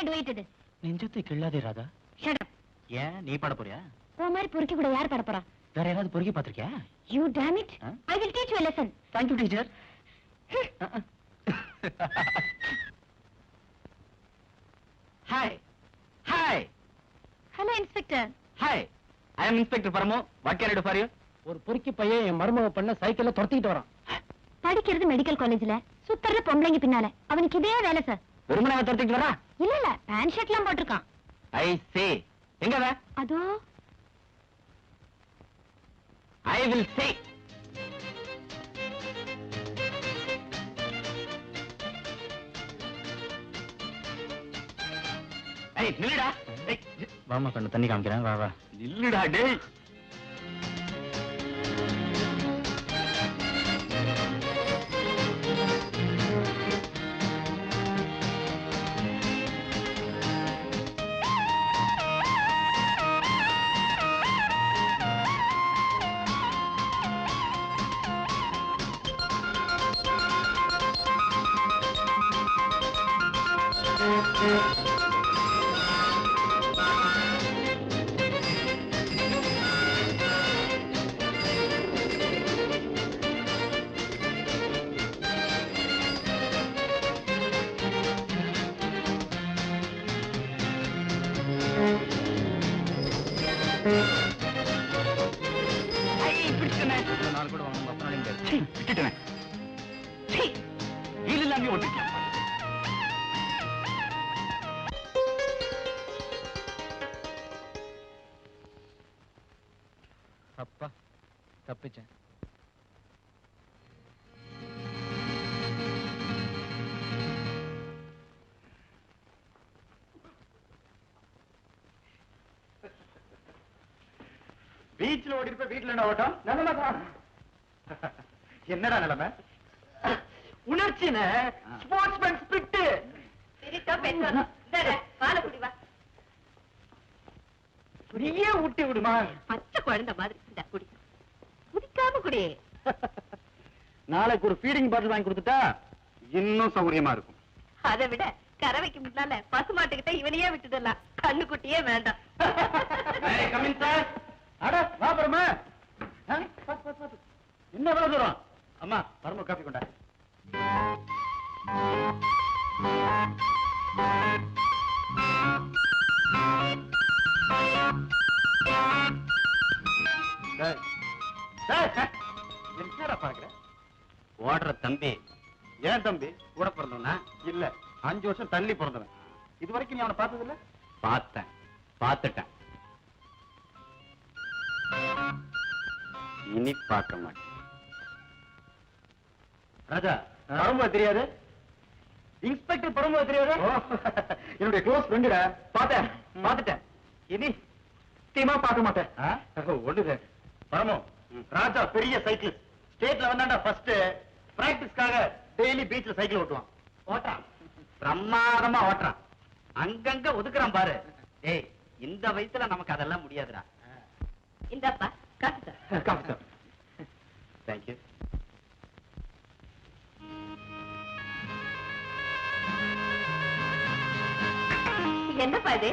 do it. Nenjathai Killathe Radha. Shut up. ஏன் நீ பாட போறியா? ஓ மாதிரி பொறுக்கி கூட யார் பாட போறா? வேற யாராவது பொறுக்கி பாத்திருக்கியா? You damn it. I will teach you a lesson. Thank you, teacher. Hi. Hi. Hello, Inspector. Hi. I am Inspector Paramo. What can I do for you? ஒரு பொறுக்கி பையன் என் மருமக பண்ண சைக்கிள்ல துரத்திட்டு வரான். படிக்கிறது மெடிக்கல் காலேஜ்ல. சுத்தறல பொம்பளைங்க பின்னால. அவனுக்கு இதே வேலை சார். வெறுமனே துரத்திட்டு வரா? இல்ல, பேண்ட் ஷர்ட்லாம் போட்டுருக்கான். I see. எங்க வா? அதோ. I will see. ஏய் நில்லுடா. வாமா கண்ணு தண்ணி காமிக்கிறேன். வா வா. நில்லுடா டேய். அப்பா தப்பிச்சேன். பீச்ல ஓடி இருப்ப வீட்டுல என்ன ஓட்டம்? நிலைமைதான். என்னடா நிலைமை? உணர்ச்சின ஸ்போர்ட்ஸ்மேன் ஸ்பிரிட். குடியே ஊட்டி விடுமா? பச்சை குழந்தை மாதிரி குடி. குடிக்காம குடி. நாளைக்கு ஒரு ஃபீடிங் பாட்டில் வாங்கி கொடுத்துட்டா இன்னும் சௌகரியமா இருக்கும். அதை விட கறவைக்கு முன்னால பசுமாட்டுக்கிட்ட இவனையே விட்டுடலாம். கண்ணு குட்டியே வேண்டாம். அட வா பரமா. என்ன எவ்வளவு தூரம்? அம்மா பரம காஃபி கொண்டா. என்னடா பாக்குற? ஓடுற தம்பி. ஏன் தம்பி? கூட பிறந்தவனா? இல்ல, 5 வருஷம் தள்ளி பிறந்தவன். இது வரைக்கும் நீ அவனை பார்த்தது இல்ல? பார்த்தேன், பார்த்துட்டேன். இனி பார்க்க மாட்டேன். ராஜா, பரம்பு தெரியாது? இன்ஸ்பெக்டர் பரம்பு தெரியாது? என்னுடைய க்ளோஸ் ஃப்ரெண்டுடா. பார்த்துட்டேன். இனி சத்தியமா பார்க்க மாட்டேன். ஒண்ணுது பரமோ, ராஜா பெரிய சைக்கிள் ஸ்டேட்ல வந்தாண்டா ஃபர்ஸ்ட். பிராக்டிஸ்க்காக டெய்லி பீச்ல சைக்கிள் ஓட்டுவான். ஓட்டுறான், பிரமாதமா ஓட்டுறான். அங்கங்க ஒதுக்குறான் பாரு. ஏய், இந்த வயசுல நமக்கு அதெல்லாம் முடியாதுடா. இந்தப்பா காசு. தேங்க்யூ. என்னப்பா இது?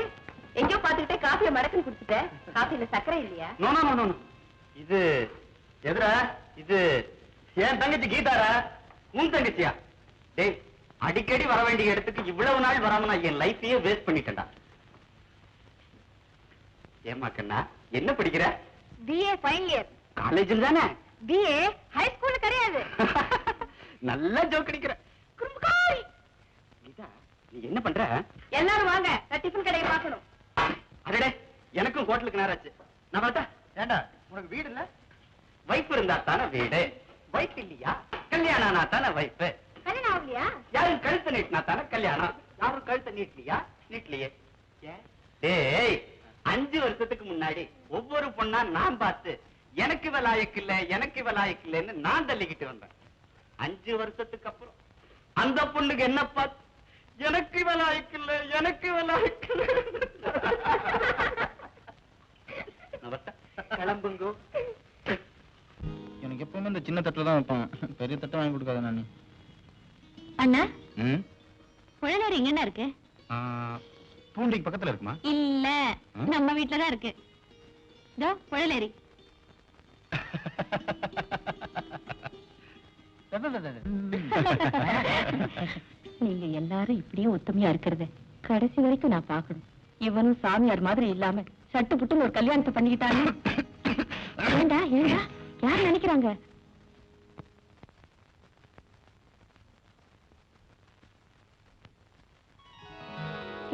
எங்கயோ பாத்துக்கிட்டே காஃபிய மடக்குன்னு குடிச்சிட்ட. காஃபில சக்கரை இல்லையா? No no no no. இது எதுடா? இது என் தங்கச்சி கீதாரா? உன் தங்கச்சியா? டேய், அடிக்கடி வர வேண்டிய இடத்துக்கு இவ்வளவு நாள் வராம நான் என் லைஃபையே வேஸ்ட் பண்ணிட்டேன்டா. ஏமா கண்ணா, என்ன படிக்கிற? BA final year. காலேஜில் தானே? BA ஹை ஸ்கூல்ல கிடையாது. நல்லா ஜோக் அடிக்கிற. குறும்புகாரி. கீதா, நீ என்ன பண்ற? எல்லாரும் வாங்க, நான் டிஃபன் கடையை பார்க்கணும். அடடே, எனக்கும் ஹோட்டலுக்கு நேராச்சு. நான் பார்த்தா ஏண்டா உனக்கு வீடு இல்ல? வைஃப் இருந்தா தானே வீடு. வைஃப் இல்லையா? கல்யாணம் ஆனா தானே வைஃப். கல்யாணம் ஆகலையா? யாரும் கழுத்து நீட்டினா தானே கல்யாணம். யாரும் கழுத்தை நீட்டலையா? நீட்டலையே. ஏய், 5 வருஷத்துக்கு முன்னாடி ஒவ்வொரு பொண்ணா நான் பார்த்து எனக்கு விலாயக்கு இல்ல, எனக்கு விலாயக்கு இல்லன்னு நான் தள்ளிக்கிட்டு வந்தேன். 5 வருஷத்துக்கு அப்புறம் அந்த பொண்ணுக்கு என்ன பார்த்து எனக்கு விலாயக்கு இல்ல, எனக்கு விலாயக்கு இல்ல. கிளம்புங்க. எனக்கு எப்பவுமே இந்த சின்ன தட்டுல தான் வைப்பான். பெரிய தட்டை வாங்கி கொடுக்காத நானு. அண்ணா, குழந்தை இங்க என்ன இருக்கு? பூண்டிக்கு பக்கத்துல இருக்குமா? இல்ல, நம்ம வீட்டுலதான் இருக்கு. இதோ புழலேரி. நீங்க எல்லாரும் இப்படியே ஒத்துமையா இருக்கிறது கடைசி வரைக்கும் நான் பாக்கணும். இவனும் சாமியார் மாதிரி இல்லாம சட்டு புட்டுன்னு ஒரு கல்யாணத்தை பண்ணிக்கிட்டாங்க. ஏண்டா ஏண்டா யார் நினைக்கிறாங்க?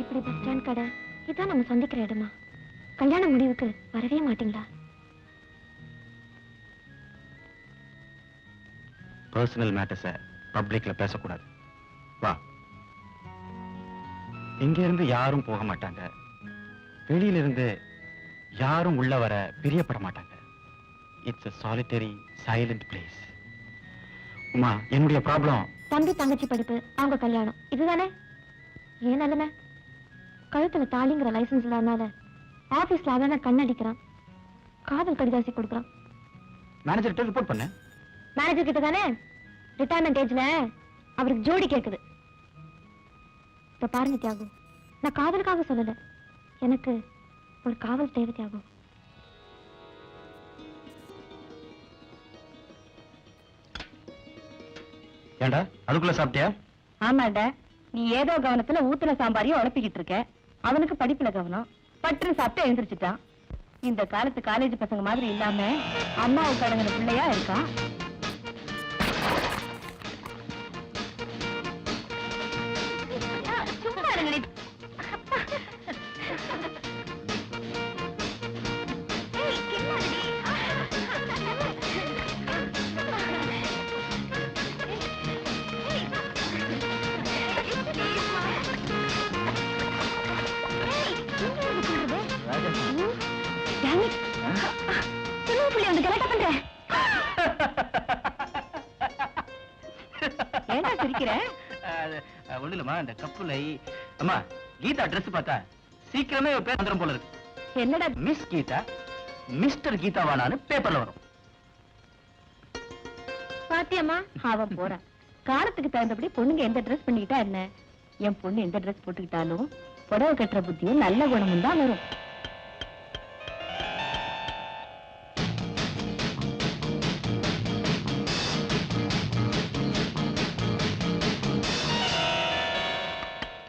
இப்படி பஸ் ஸ்டாண்ட் கடை இதான் நம்ம சந்திக்கிற இடமா? கல்யாண முடிவுக்கு வரவே மாட்டீங்களா? பர்சனல் மேட்டர்ஸ பப்ளிக்ல பேசக்கூடாது. வா. இங்க இருந்து யாரும் போக மாட்டாங்க, வெளியில இருந்து யாரும் உள்ள வர பிரியப்பட மாட்டாங்க. It's a solitary silent place. Uma, என்னுடைய ப்ராப்ளம் தம்பி தங்கச்சி படிப்பு, அவங்க கல்யாணம், இதுதானே ஏன் நிலைமை? கழுத்துல தாலிங்கிற லைசன்ஸ் இல்லாதனால ஆபீஸ்ல அவன கண்ணடிக்கிறான், காதல் கடிதாசி கொடுக்கறான். மேனேஜர்கிட்ட ரிப்போர்ட் பண்ண. மேனேஜர் கிட்ட தானே ரிட்டையர்மெண்ட் ஏஜ்ல அவருக்கு ஜோடி கேக்குது. இப்ப பாருங்க தியாகு, நான் காதலுக்காக சொல்லல, எனக்கு ஒரு காவல் தேவை தியாகு. ஏண்டா அதுக்குள்ள சாப்பிட்டியா? ஆமாண்டா, நீ ஏதோ கவனத்துல ஊத்துல சாம்பாரியும் உழப்பிக்கிட்டு இருக்க. அவனுக்கு படிப்புல கவனம், பற்று சாப்பிட்டு எழுந்திரிச்சிட்டான். இந்த காலத்து காலேஜ் பசங்க மாதிரி இல்லாம அம்மாவுக்கு அடங்கின பிள்ளையா இருக்கான். சும்மா இருங்கடி. ஏய், கில்லாடி. ஒண்ணு இல்லம்மா, இந்த கப்புலை அம்மா கீதா ட்ரெஸ் பார்த்தா சீக்கிரமே பேர் வந்துடும் போல இருக்கு. என்னடா மிஸ் கீதா மிஸ்டர் கீதாவானான்னு பேப்பர்ல வரும். பாத்தியம்மா, அவன் போறான். காலத்துக்கு தகுந்தபடி பொண்ணுங்க எந்த ட்ரெஸ் பண்ணிக்கிட்டா என்ன? என் பொண்ணு எந்த ட்ரெஸ் போட்டுக்கிட்டாலும் புடவை கட்டுற புத்தியும் நல்ல குணமும் தான் வரும்.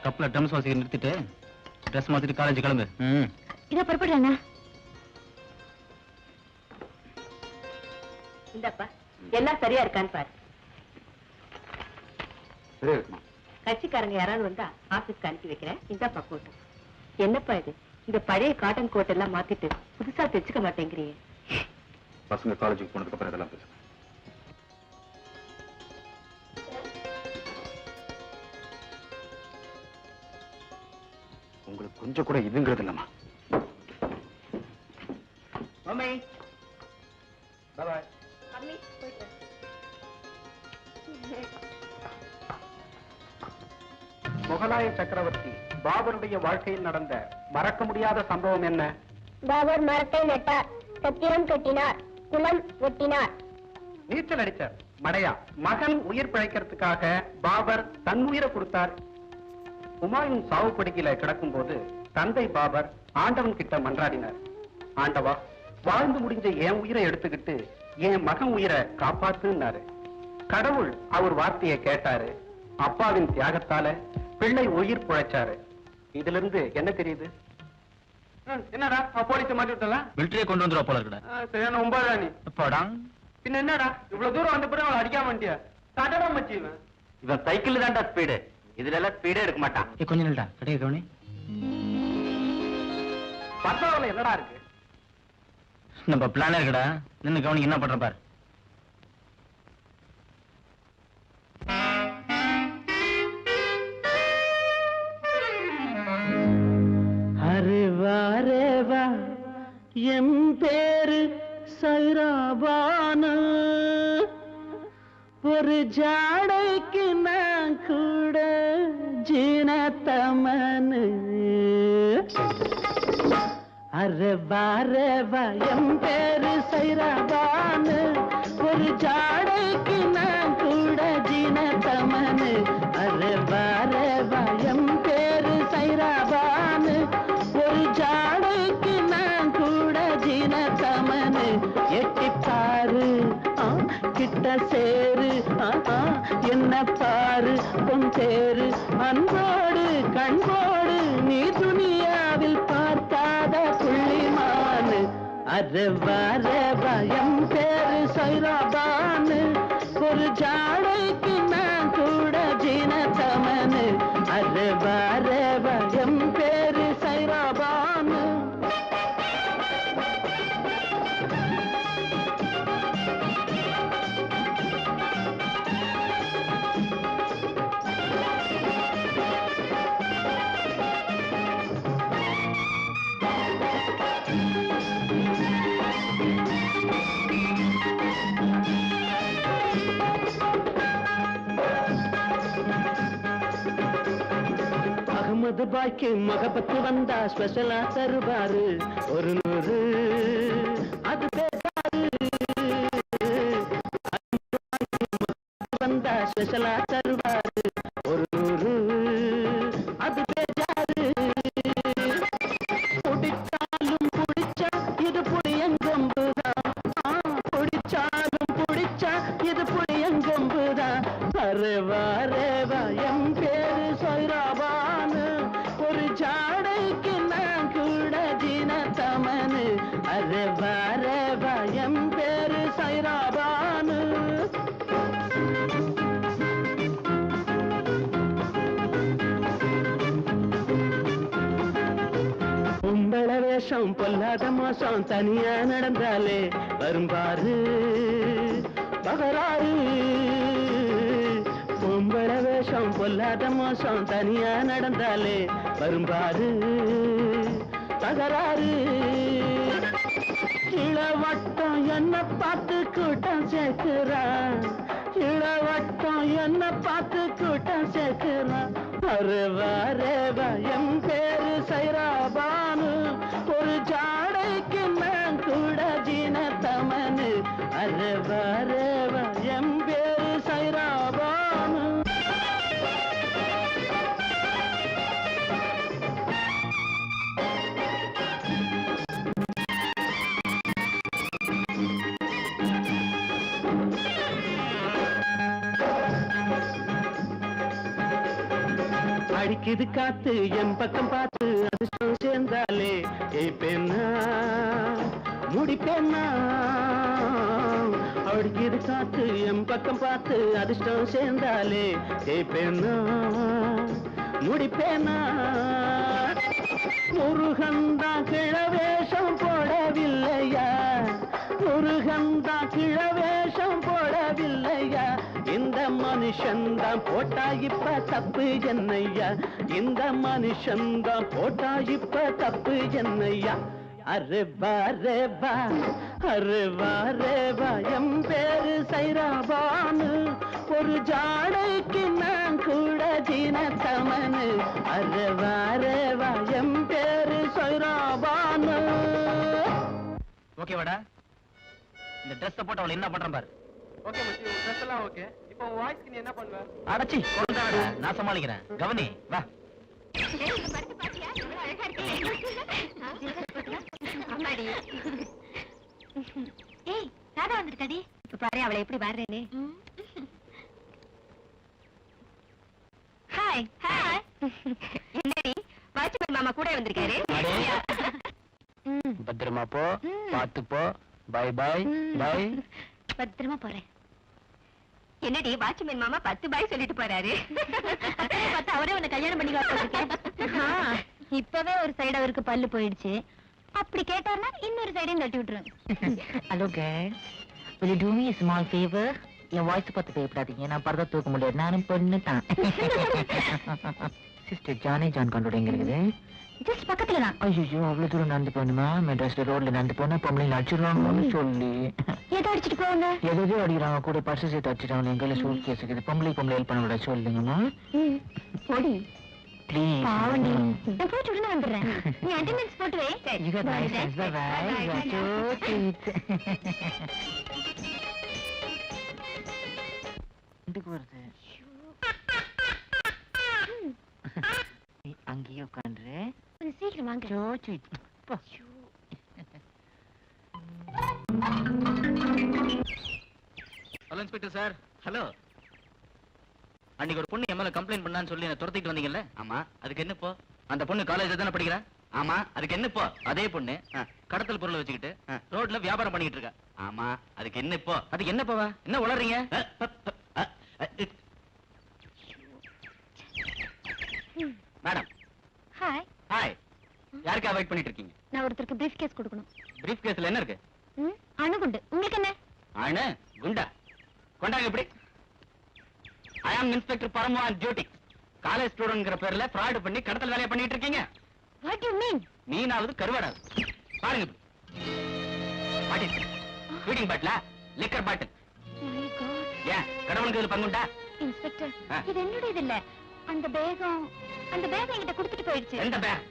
கப்ல ட்ரம்ஸ் வாசிக்க நிறுத்திட்டு ட்ரெஸ் மாத்திட்டு காலேஜ் கிளம்பு. இத புறப்படுறாங்க. இந்தப்பா எல்லாம் சரியா இருக்கான்னு பாரு. கட்சிக்காரங்க யாராவது வந்தா ஆபீஸ்க்கு அனுப்பி வைக்கிறேன். இந்தப்பா கோட்டு. என்னப்பா இது, இந்த பழைய காட்டன் கோட் எல்லாம் மாத்திட்டு புதுசா தைச்சுக்க மாட்டேங்கிறீங்க? பசங்க காலேஜுக்கு போனதுக்கு அப்புறம் இதெல்லாம் பேசு. உங்களுக்கு கொஞ்சம் கூட இதுங்கிறது இல்லம்மா. Mummy by by. மம்மி போயிட்டு முகலாய சக்கரவர்த்தி பாபருடைய வாழ்க்கையில் நடந்த மறக்க முடியாத சம்பவம் என்ன? பாபர் மரத்தை நட்டார், சத்திரம் கட்டினார், குளம் வெட்டினார். நீச்சல் அடிச்சார். மடையா மகன் உயிர் பிழைக்கிறதுக்காக பாபர் தன் உயிரை கொடுத்தார். ஹுமாயூன் சாவு படுக்கையில கிடக்கும் போது தந்தை பாபர் ஆண்டவன் கிட்ட மன்றாடினார். ஆண்டவா, வாழ்ந்து முடிஞ்ச என் உயிரை எடுத்துக்கிட்டு என் மகன் உயிரை காப்பாத்துனாரு. கடவுள் அவர் வார்த்தையை கேட்டாரு. அப்பாவின் தியாகத்தால பிள்ளை உயிர் பிழைச்சாரு. இதுல இருந்து என்ன தெரியுது? என்னடா போலீஸ மாட்டி விட்டலாம்? மிலிட்டரியை கொண்டு வந்துருவா போல இருக்கடா. சரியான ஒன்பதா நீ. அப்பாடா, பின்ன என்னடா இவ்வளவு தூரம் வந்த பிறகு அவளை அடிக்காம மாட்டியா? தடடா மச்சி இவன். இவன் சைக்கிள் தான்டா ஸ்பீடு, இதுல எல்லாம் ஸ்பீடே எடுக்க மாட்டான். கொஞ்சம் நில்டா, கடையை கவனி. பத்தாவதுல என்னடா இருக்கு? நம்ம பிளானே இருக்கடா, நின்னு கவனி என்ன பண்ற பாரு. அரேவா என் பேரு சைராபான, ஒரு ஜாடைக்கு நான் கூட ஜீனத்தமனு. அரேவா என் பேரு சைராபான, ஒரு ஜாடைக்கு நான் கூட ஜீனத்தமனு. அரேவா என் பேரு சைராபான, தமனு எட்டிப்பாரு கிட்ட சேரு என்ன பாரு பொன் தேரு அன்போடு கண்போடு நீ துனியாவில் பார்க்காத புள்ளிமானு அது வர பயம் பேரு சைராபானு ஒரு ஜாடைக்கு நான் கூட ஜீனத்தமனு அது வர பயம் பேரு சைராபானு அகமது பாய்க்கு மகபத்து வந்தா ஸ்பெஷலா தருவாரு ஒரு 100 அது பேசாரு வந்தா ஸ்பெஷலா தருவாரு ஒரு 100 அது பேசாரு பிடிச்சாலும் பிடிச்சா இது புளியங்கொம்புதான் பிடிச்சாலும் பிடிச்சா இது புளியங்கொம்புதான் அரேவா ரேவா எம் பேரு சைராபானு ஒரு ஜாடைக்கு நான் கூட ஜீனத்தமனு அரேவா ரேவா எம் பேரு சைராபானு உங்கள வேஷம் பொல்லாத மோசம் தனியா நடந்தாலே வரும்பாரு பகராறு பொம்பள வேஷம் பொல்லாத மோசம் தனியா நடந்தாலே வரும்பாரு தகராறு இளவட்டம் என்ன பார்த்து கூட்டம் சேர்க்கிறான் இளவட்டம் என்ன பார்த்து கூட்டம் சேர்க்கிறான் அரேவா ரேவா எம் பேரு சைராபானு ஒரு ஜாடைக்கு நான் கூட ஜீனத்தமனு அரேவா ரேவா எம் பேரு சைராபானு அடிக்குது காத்து என் பக்கம் பார்த்து அதிர்ஷ்டம் சேர்ந்தாலே ஏய்ப்பேன்னா முடிப்பேன்னா அடிக்குது காத்து என் பக்கம் பார்த்து அதிர்ஷ்டம் சேர்ந்தாலே ஏய்ப்பேன்னா முடிப்பேன்னா முருகந்தா கிழவேஷம் போடவில்லையா முருகந்தா கிழவேஷம் போடவில்லையா இந்த மனுஷன்தான் போட்டா இப்ப தப்பு என்னையா இந்த மனுஷன்தான் போட்டா இப்ப தப்பு என்னையா அரேவா ரேவா அரேவா ரேவா எம் பேரு சைராபானு ஒரு ஜாடைக்கு நான் கூட ஜீனத்தமனு அரேவா ரேவா எம் பேரு சைராபானு ஓகேவாடா இந்த ட்ரெஸ் போட்டு அவளை என்ன பண்றேன் பாரு ஓகே மச்சி ட்ரெஸ் எல்லாம் ஓகே இப்போ உன் வாய்ஸ்க்கு நீ என்ன பண்ணுவ அடச்சி கொண்டாடா நான் சமாளிக்கிறேன் கவனி வா ஏய் ராதா வந்துருக்காடி இப்ப பாரு அவளை எப்படி பாடுறேன்னு ஹாய் ஹாய் என்னடி வாட்ச்மேன் மாமா கூட வந்திருக்காரு பத்திரமா போ பாத்து போ பை பை பை பத்திரமா போறேன் என்னடி வாட்ச்மேன் மாமா 10 பாய் சொல்லிட்டு போறாரு பார்த்தா அவரே உன்னை கல்யாணம் பண்ணிக்கலாம் இப்பவே ஒரு சைடு அவருக்கு பல்லு போயிடுச்சு அப்படி கேட்டார்னா இன்னொரு சைடையும் கட்டி விட்டுருங்க hello girls will you do me a small favor N voice பார்த்து பயப்படாதீங்க நான் பரதா தூக்க முடியாது நானும் பொண்ணு தான் சிஸ்டர் ஜானே ஜான் கண்டோட எங்க இருக்குது ஜஸ்ட் பக்கத்துல தான் ஐயோ அவ்வளவு தூரம் நடந்து போகணுமா மெட்ராஸ்ல ரோட்ல நடந்து போனா பொம்பளை அடிச்சிடுவாங்கன்னு சொல்லி ஏதோ அடிச்சிட்டு போவாங்க எதோ அடிக்கிறாங்க கூட பர்ஸ் சேர்த்து அடிச்சிட்டாங்க எங்க கையில சூட் கேஸ் இருக்குது பொம்பளை ஹெல்ப் பண்ண விட சொல்லுங்கம்மா போடி ப்ளீஸ் பாவண்டி நான் போயிட்டு உடனே வந்துடுறேன் நீ அட்டெண்டன்ஸ் போட்டு வை You got nice friends. Bye-bye. You are so sweet. வீட்டுக்கு வருது நீ அங்கேயே உட்காந்துரு கொஞ்சம் சீக்கிரம் வாங்க சோ sweet. போ. Hello inspector sir. ஹலோ. அன்னைக்கு ஒரு பொண்ணு எம்எல்ஏ கம்ப்ளைண்ட் பண்ணான்னு சொல்லி என்ன துரத்திட்டு வந்தீங்கல்ல? ஆமா. அதுக்கு என்ன இப்போ? அந்த பொண்ணு காலேஜ்ல தானே படிக்கிறா? ஆமா. அதுக்கு என்ன இப்போ? அதே பொண்ணு கடத்தல் பொருளை வச்சுக்கிட்டு ரோட்ல வியாபாரம் பண்ணிட்டு இருக்கா. ஆமா. அதுக்கு என்ன இப்போ? அதுக்கு என்ன போவா? என்ன உளறீங்க? மேடம். ஹாய். ஹாய். யாருக்கா வெயிட் பண்ணிட்டு இருக்கீங்க? நான் ஒருத்தருக்கு பிரீஃப் கேஸ் கொடுக்கணும். பிரீஃப் கேஸ்ல என்ன இருக்கு? அணுகுண்டு. உங்களுக்கு என்ன? அணு குண்டா? கொண்டாங்க இப்படி. I am inspector Paramu on duty. College ஸ்டூடெண்ட்ங்கற பேர்ல ஃப்ராட் பண்ணி கடத்தல் வேலைய பண்ணிட்டு இருக்கீங்க. What do you mean? மீனாவது கருவாடாது. பாருங்க. பாட்டில். ஃபீடிங் பாட்டிலா? Liquor bottle. My God. ஏன் கடவுளுக்கு இதுல பங்குண்டா? இன்ஸ்பெக்டர், இது என்னுடையது இல்ல. அந்த பேகம் என்கிட்ட கொடுத்துட்டு போயிடுச்சு. எந்த பேக்?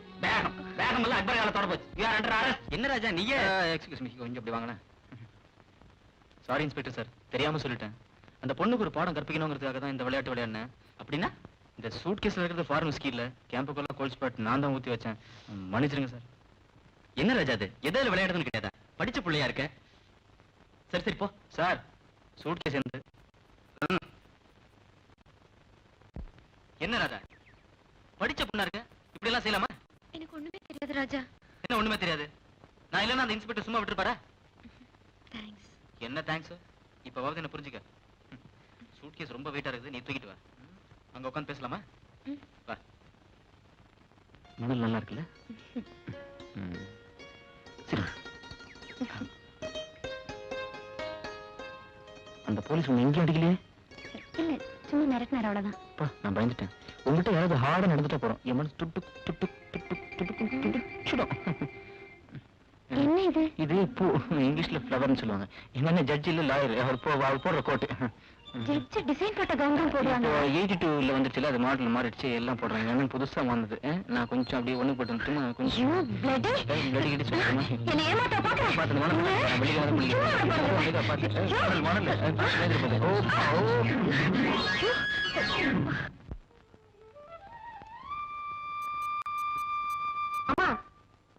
பேகம் எல்லாம் அக்பர் காலத்தோட போச்சு. You are under arrest. என்ன ராஜா நீயே? எக்ஸ்கியூஸ் மீ, கொஞ்சம் அப்படி வாங்கண்ணா. சாரி இன்ஸ்பெக்டர் சார், தெரியாம சொல்லிட்டேன். அந்த பொண்ணுக்கு ஒரு பாடம் கற்பிக்கணுங்கிறதுக்காக தான் இந்த விளையாட்டு விளையாடினேன். அப்படின்னா இந்த சூட் கேஸ்ல இருக்கிறது ஃபாரின் விஸ்கி இல்ல, கேம்புக்குள்ள கோல்ட் ஸ்பாட் நான் தான் ஊத்தி வச்சேன். மன்னிச்சிருங்க சார். என்ன ராஜா அது? எதாவது விளையாடுறதுன்னு கேட்டா படிச்ச பிள்ளையா இருக்க. சரி சரி போ சார். சூட் கேஸ் எந்த? என்ன ராஜா படிச்ச பொண்ணா இருக்க, இப்படி எல்லாம் செய்யலாமா? எனக்கு ஒண்ணுமே தெரியாது ராஜா. என்ன ஒண்ணுமே தெரியாது? நான் இல்லன்னா அந்த இன்ஸ்பெக்டர் சும்மா விட்டுருப்பாரா? தேங்க்ஸ். என்ன தேங்க்ஸ்? இப்பவாவது என்ன புரிஞ்சுக்க. சூட் கேஸ் ரொம்ப வெயிட்டா இருக்குது, நீ தூக்கிட்டு வா. அங்க உட்காந்து பேசலாமா? வா. மணல் நல்லா இருக்குல்ல? சரி. அந்த போலீஸ் உன்னை எங்கேயும் அடிக்கலையே? இல்ல, சும்மா மிரட்டினார் அவ்வளவுதான். நான் பயந்துட்டேன். உங்ககிட்ட யாராவது ஹார்டா நடந்துட்டா போறோம். என் மனசு துட்டு துட்டு துட்டு துட்டு துடிச்சிடும். என்ன இது? இது பூ, இங்கிலீஷ்ல ஃப்ளவர்னு சொல்லுவாங்க. என்ன ஜட்ஜ் இல்ல லாயர், அவர் போடுற கோட்டு. ஜட்ஜ் டிசைன் போட்ட கவுன் போடுவாங்க. 82ல வந்துருச்சுல, அது மாடல் மாறிடுச்சு, எல்லாம் போடுறாங்க. என்ன புதுசா வந்தது. நான் கொஞ்சம் அப்படியே ஒண்ணு போட்டு கொஞ்சம் பிளட் கிடி சொல்லுமா? என்ன ஏமாத்த பாக்குற? பாத்து வெளியே வந்து முடியும். மாடல் அம்மா,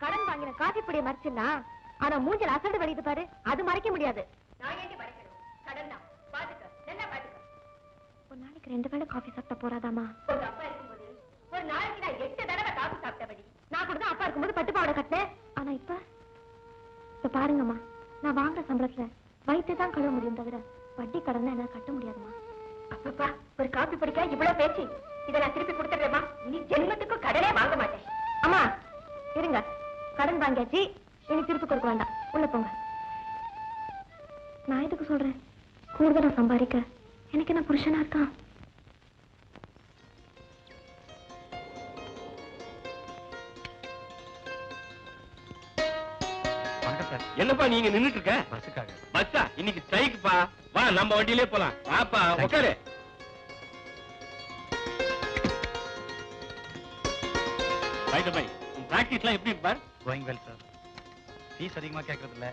கடன் வாங்கின காஃபி பொடியை மறைச்சிடலாம். ஆனா மூஞ்சல் அசடு வலிது பாரு, அது மறைக்க முடியாது. நான் ஏன் மறைக்கணும்? கடன் தான். பாத்துக்க, நல்லா பாத்துக்க. ஒரு நாளைக்கு 2 வேளை காஃபி சாப்பிட்டா போறாதாமா? ஒரு அப்பா இருக்கும்போது ஒரு நாளைக்கு நான் 8 தடவை காஃபி சாப்பிட்டபடி. நான் கூட தான் அப்பா இருக்கும்போது பட்டு பாவாடை கட்டினேன். ஆனா இப்ப பாருங்கம்மா, நான் வாங்குற சம்பளத்துல வயிற்று தான் கழுவ முடியும் தவிர வட்டி கடன் என்னால கட்ட முடியாதுமா. அப்பப்பா, ஒரு காஃபி பொடிக்க இவ்வளவு பேச்சு. இதை நான் திருப்பி கொடுத்துடுறேம்மா. நீ ஜென்மத்துக்கு கடனே வாங்க மாட்டேன். அம்மா இருங்க, கடன் வாங்கியாச்சு, இனி திருப்பி கொடுக்க வேண்டாம். உள்ள போங்க. நான் எதுக்கு சொல்றேன்? கூடுதலா சம்பாதிக்க எனக்கு என்ன புருஷனா இருக்கான்? என்னப்பா நீங்க நின்னுட்டு இருக்க? பஸ்ஸுக்காக. பஸ்ஸா? இன்னைக்கு ஸ்ட்ரைக்குப்பா. வா நம்ம வண்டியிலே போலாம். வாப்பா உட்காரு. பிராக்டிஸ்லாம் எப்படி இருப்பார்? Going well sir. ஃபீஸ் அதிகமா கேட்கறது இல்ல,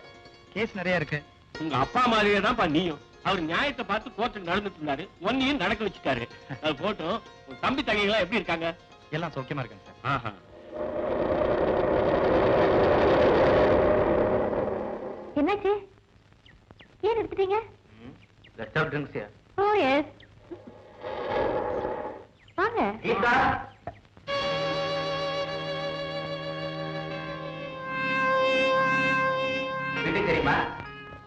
கேஸ் நிறைய இருக்கு. உங்க அப்பா மாதிரியே தான்ப்பா நீயும். அவர் நியாயத்தை பார்த்து கோர்ட்டுக்கு நடந்துட்டு இருந்தாரு, ஒன்னையும் நடக்க வச்சுட்டாரு. அது போட்டும். உங்க தம்பி தங்கைகளா எப்படி இருக்காங்க? எல்லாம் சௌக்கியமா இருக்காங்க சார். ஆஹா. என்னாச்சு? ஏன் எடுத்துட்டீங்க? Let's have drinks here. Oh yes. வாங்க. கீதா. வீட்டுக்கு தெரியுமா?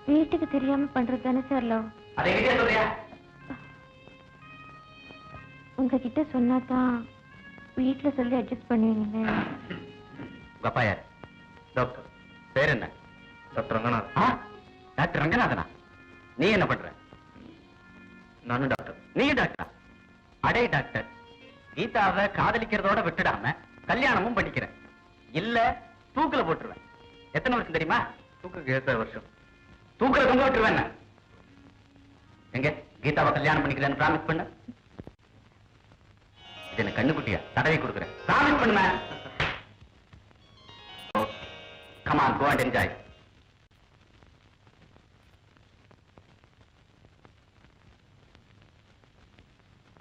வீட்டுக்கு தெரியாம பண்றது தானே சார் லவ். அதை கிட்டே சொல்றியா? உங்ககிட்ட சொன்னாதான் வீட்டுல சொல்லி அட்ஜஸ்ட் பண்ணுவீங்களே. உங்க அப்பா யார்? டாக்டர். பேர் என்ன? டாக்டர் ரங்கநாதன். டாக்டர் ரங்கநாதனா? நீ என்ன பண்ற? நானும் டாக்டர். நீ டாக்டரா? அடே டாக்டர், கீதாவை காதலிக்கிறதோட விட்டுடாம கல்யாணமும் பண்ணிக்கிறேன். இல்ல தூக்குல போட்டுருவேன். எத்தனை வருஷம் தெரியுமா? தூக்குக்கு 7 வருஷம். தூக்குல தொங்க விட்டுருவேன். எங்க கீதாவை கல்யாணம் பண்ணிக்கிறேன்னு பிராமிஸ் பண்ண. இது என்ன கண்ணுக்குட்டியா? தடவை கொடுக்குறேன். பிராமிஸ் பண்ணுங்க. Come on, go and enjoy.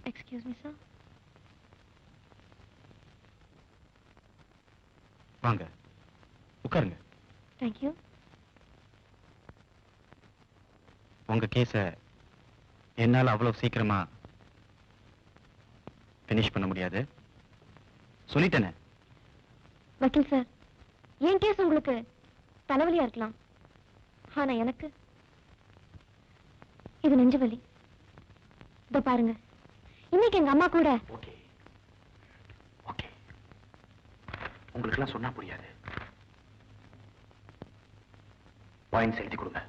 Excuse me, sir. வாங்க உட்காருங்க. Thank you. உங்க கேஸ என்னால அவ்வளவு சீக்கிரமா பினிஷ் பண்ண முடியாது. சொல்லிட்டேனே. வக்கீல் சார், என் கேஸ் உங்களுக்கு தலைவலியா இருக்கலாம், ஆனா எனக்கு இது நெஞ்சு வலி. இதோ பாருங்க, இன்னைக்கு எங்க அம்மா கூட ஓகே ஓகே, உங்களுக்கு எல்லாம் சொன்னா புரியாது. பாயிண்ட்ஸ் எழுதி கொடுங்க.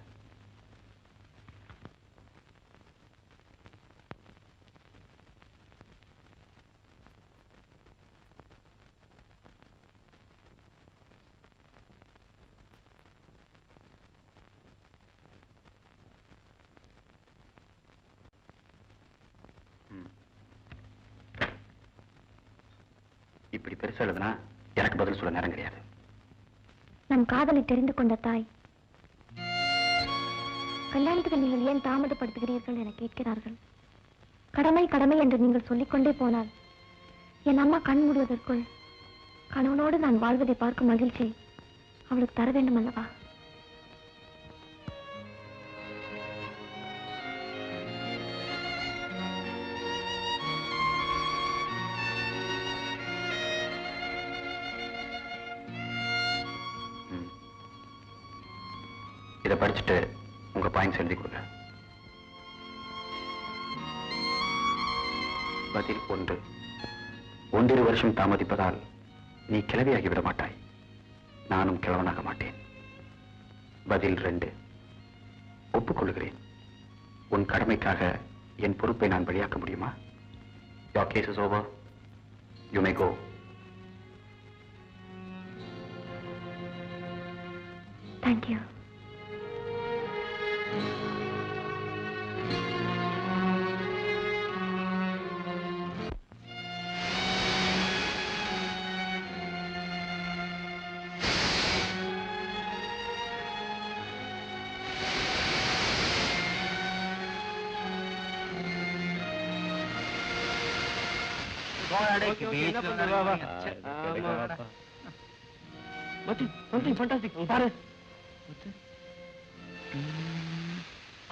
இப்படி பெருசா எழுதுனா எனக்கு பதில் சொல்ல நேரம் கிடையாது. நம் காதலை தெரிந்து கொண்ட தாய், கல்யாணத்துக்கு நீங்கள் ஏன் தாமதப்படுத்துகிறீர்கள் என கேட்கிறார்கள். கடமை கடமை என்று நீங்கள் சொல்லிக்கொண்டே போனால் என் அம்மா கண் மூடுவதற்குள் கணவனோடு நான் வாழ்வதை பார்க்கும் மகிழ்ச்சி அவளுக்கு தர வேண்டும் அல்லவா? இதை படிச்சுட்டு உங்க பாயிண்ட்ஸ் எழுதி கொடுங்க. பதில் 1, 1.5 வருஷம் தாமதிப்பதால் நீ கிழவியாகி விட மாட்டாய், நானும் கிழவனாக மாட்டேன். பதில் 2, ஒப்புக்கொள்கிறேன். உன் கடமைக்காக என் பொறுப்பை நான் வெளியாக்க முடியுமா? Your case is over. You may go. Thank you.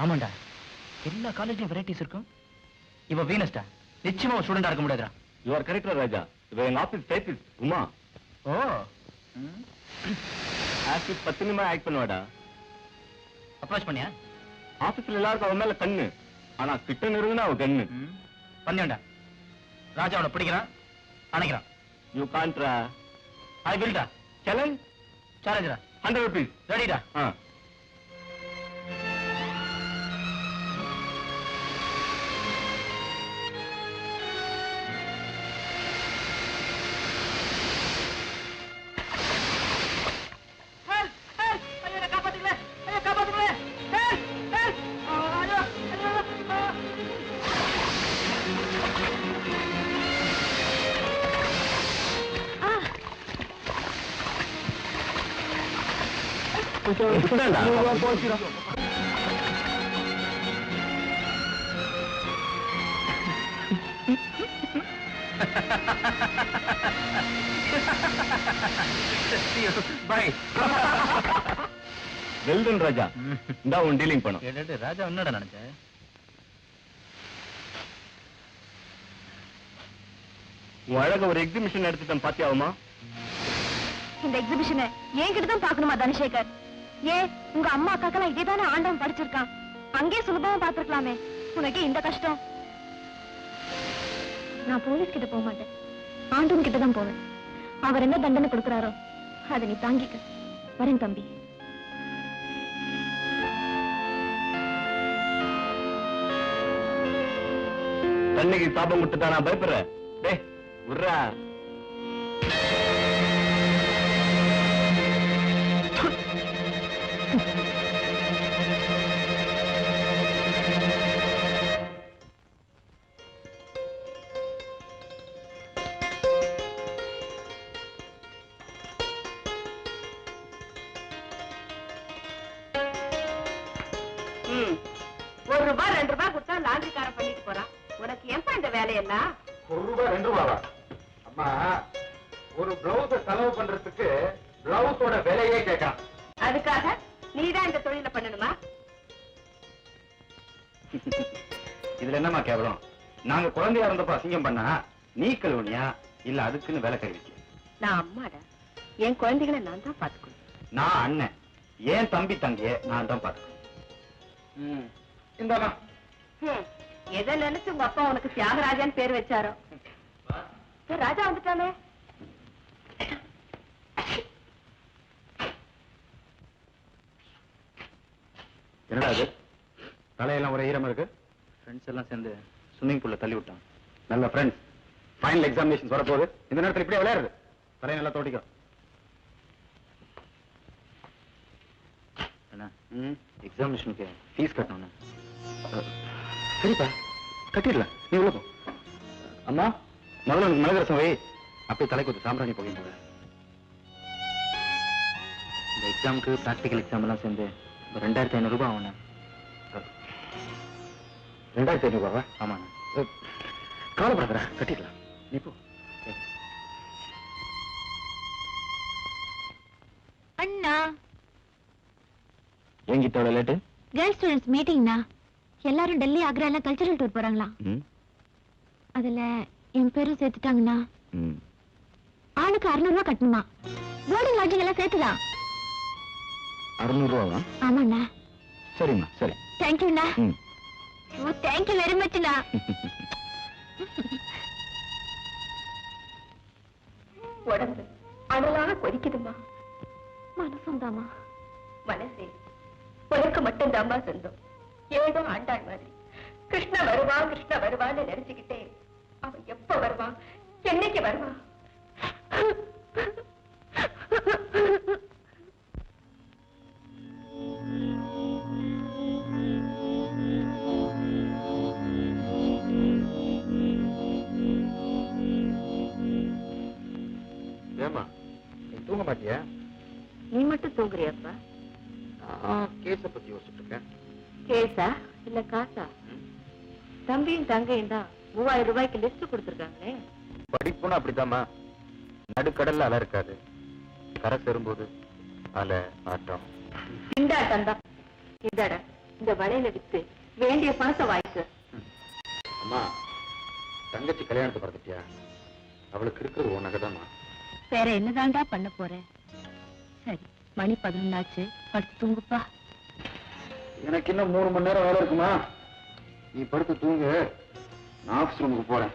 ஆமாண்டா, எல்லா காலேஜ்லயும் வெரைட்டிஸ் இருக்கும். இவ வீனஸ்டா, நிச்சயமா ஸ்டூடெண்டா இருக்க முடியாதுடா. யூ ஆர் கரெக்ட் ராஜா. இவ எங்க ஆபீஸ் டைபிஸ்ட் உமா. ஓ, ஆபீஸ் 10 நிமிஷம் ஆக்ட் பண்ணுவாடா. அப்ரோச் பண்ணியா? ஆபீஸ்ல எல்லாருக்கும் அவன் மேல கண்ணு, ஆனா கிட்ட நெருங்குனா அவ கண்ணு. பண்ணியாண்டா. ராஜா அவனை பிடிக்கிறான், அணைக்கிறான். யூ கான்ட்ரா. ஐ வில் டா. சேலஞ்ச் சேலஞ்சுடா. 100 rupees. ரெடிடா? வெல்டன் ராஜா, இந்த உன் டீலிங் பண்ணும். ராஜா என்னடா நினைச்ச? உன் அழக ஒரு எக்ஸிபிஷன் எடுத்துட்டேன், பாத்தியாவுமா? இந்த எக்ஸிபிஷனை என்கிட்ட தான் பார்க்கணுமா தனசேகர்? ஏன் உங்க அம்மா அக்காக்கெல்லாம் இதேதானே ஆண்டவன் படிச்சிருக்கான், அங்கே சுலபமா பார்த்திருக்கலாமே. உனக்கு இந்த கஷ்டம்? நான் போலீஸ் கிட்ட போக மாட்டேன், ஆண்டவன் கிட்ட தான் போவேன். அவர் என்ன தண்டனை கொடுக்கிறாரோ அதை நீ தாங்கிக்க. வரேன் தம்பி. தண்ணிக்கு சாபம் கொடுத்துட்டா நான் பயப்படுறேன். டேய் உர்ரா. ₹1 ₹2 கொடுத்தா லாண்டரிக்காரன் பண்ணிட்டு போறான். உனக்கு ஏன்பா இந்த வேலையெல்லாம்? ₹1 ₹2 அம்மா, ஒரு பிளவுஸ செலவு பண்றதுக்கு பிளவுஸோட விலையே கேட்கான். அதுக்காக நீதான் இந்த தொழில பண்ணணுமா? இதுல என்னமா கேவலம்? நாங்க குழந்தையா இருந்தப்ப அசிங்கம் பண்ணா நீ கழுவுனியா இல்ல அதுக்குன்னு வேலை கழிவிக்க? நான் அம்மாடா, என் குழந்தைகளை நான் தான் பாத்துக்கணும். நான் அண்ணன், ஏன் தம்பி தங்கைய நான் தான் பாத்துக்கணும். இந்தாமா. எதை நினைச்சு உங்க அப்பா உனக்கு தியாகராஜான்னு பேர் வச்சாரோ? ராஜா வந்துட்டானே. என்னடா அது? தலையெல்லாம் ஒரே ஈரமா இருக்கு. ஃப்ரெண்ட்ஸ் எல்லாம் சேர்ந்து ஸ்விம்மிங் பூல்ல தள்ளி விட்டான். நல்ல ஃப்ரெண்ட்ஸ். ஃபைனல் எக்ஸாமினேஷன் வர போகுது. இந்த நேரத்தில் இப்படியே விளையாடுது. தலையை நல்லா தோட்டிக்கும். என்ன? எக்ஸாமினேஷனுக்கு ஃபீஸ் கட்டணும். சரிப்பா, கட்டிடலாம். நீ உள்ள போ. அம்மா, முதல்ல எனக்கு மிளகு ரசம் வை. அப்படியே தலைக்கு ஒரு சாம்பிராணி போக போற. இந்த எக்ஸாமுக்கு பிராக்டிகல் எக்ஸாம் எல்லாம் சேர்ந்து 2500 ரூபாய் ஆகணும். 2500 ரூபாவா? ஆமாண்ணா. கவலைப்படாதடா, கட்டிடலாம். நீ போ. அண்ணா, என்கிட்ட அவ்வளவு லேட்டு? கேர்ள்ஸ் ஸ்டூடெண்ட்ஸ் மீட்டிங்னா எல்லாரும் டெல்லி ஆக்ரா எல்லாம் கல்ச்சரல் டூர் போறாங்களா? அதுல என் பேரும் சேர்த்துட்டாங்கண்ணா. ஆளுக்கு 600 ரூபாய் கட்டணுமா? போர்டிங் லாட்ஜிங் எல்லாம் சேர்த்துதான். 600 ரூபாவா? ஆமாண்ணா. சரிம்மா, சரி. தேங்க்யூண்ணா. ஓ, தேங்க்யூ வெரி மச்ண்ணா. உடம்பு அனலாக கொதிக்குதுமா. மனசும் தாமா. மனசே உனக்கு மட்டும் தாமா சொந்தம். ஏதோ ஆண்டாள் மாதிரி கிருஷ்ண வருவான் கிருஷ்ண வருவான்னு நினைச்சுக்கிட்டே அவன் எப்ப வருவான், என்னைக்கு வருவான்? ஏமா, நீ தூங்க மாட்டியா? நீ மட்டும் தூங்குறியாப்பா? கேஸ பத்தி யோசிச்சுட்டு இருக்கேன். கேஸா இல்ல காசா? தம்பியும் தங்கையும் தான் 3000 ரூபாய்க்கு லிஸ்ட் கொடுத்துருக்காங்களே. படிப்புன்னு அப்படித்தாம்மா. நடுக்கடல்ல அலை இருக்காது, கரை சேரும்போது அலை ஆட்டம். திண்டாட்டம் தான். இதாடா, இந்த வளையல வித்து வேண்டிய பணத்தை வாய்க்கு. அம்மா, தங்கச்சி கல்யாணத்தை பார்த்துட்டியா? அவளுக்கு இருக்கிறது உன் நகைதாம்மா. வேற என்னதான்டா பண்ண போறேன்? சரி, மணி 11 ஆச்சு, படுத்து தூங்குப்பா. எனக்கு இன்னும் 3 மணி நேரம் வேலை இருக்குமா? நீ படுத்து தூங்கு, நான் ஆபீஸ் ரூமுக்கு போறேன்.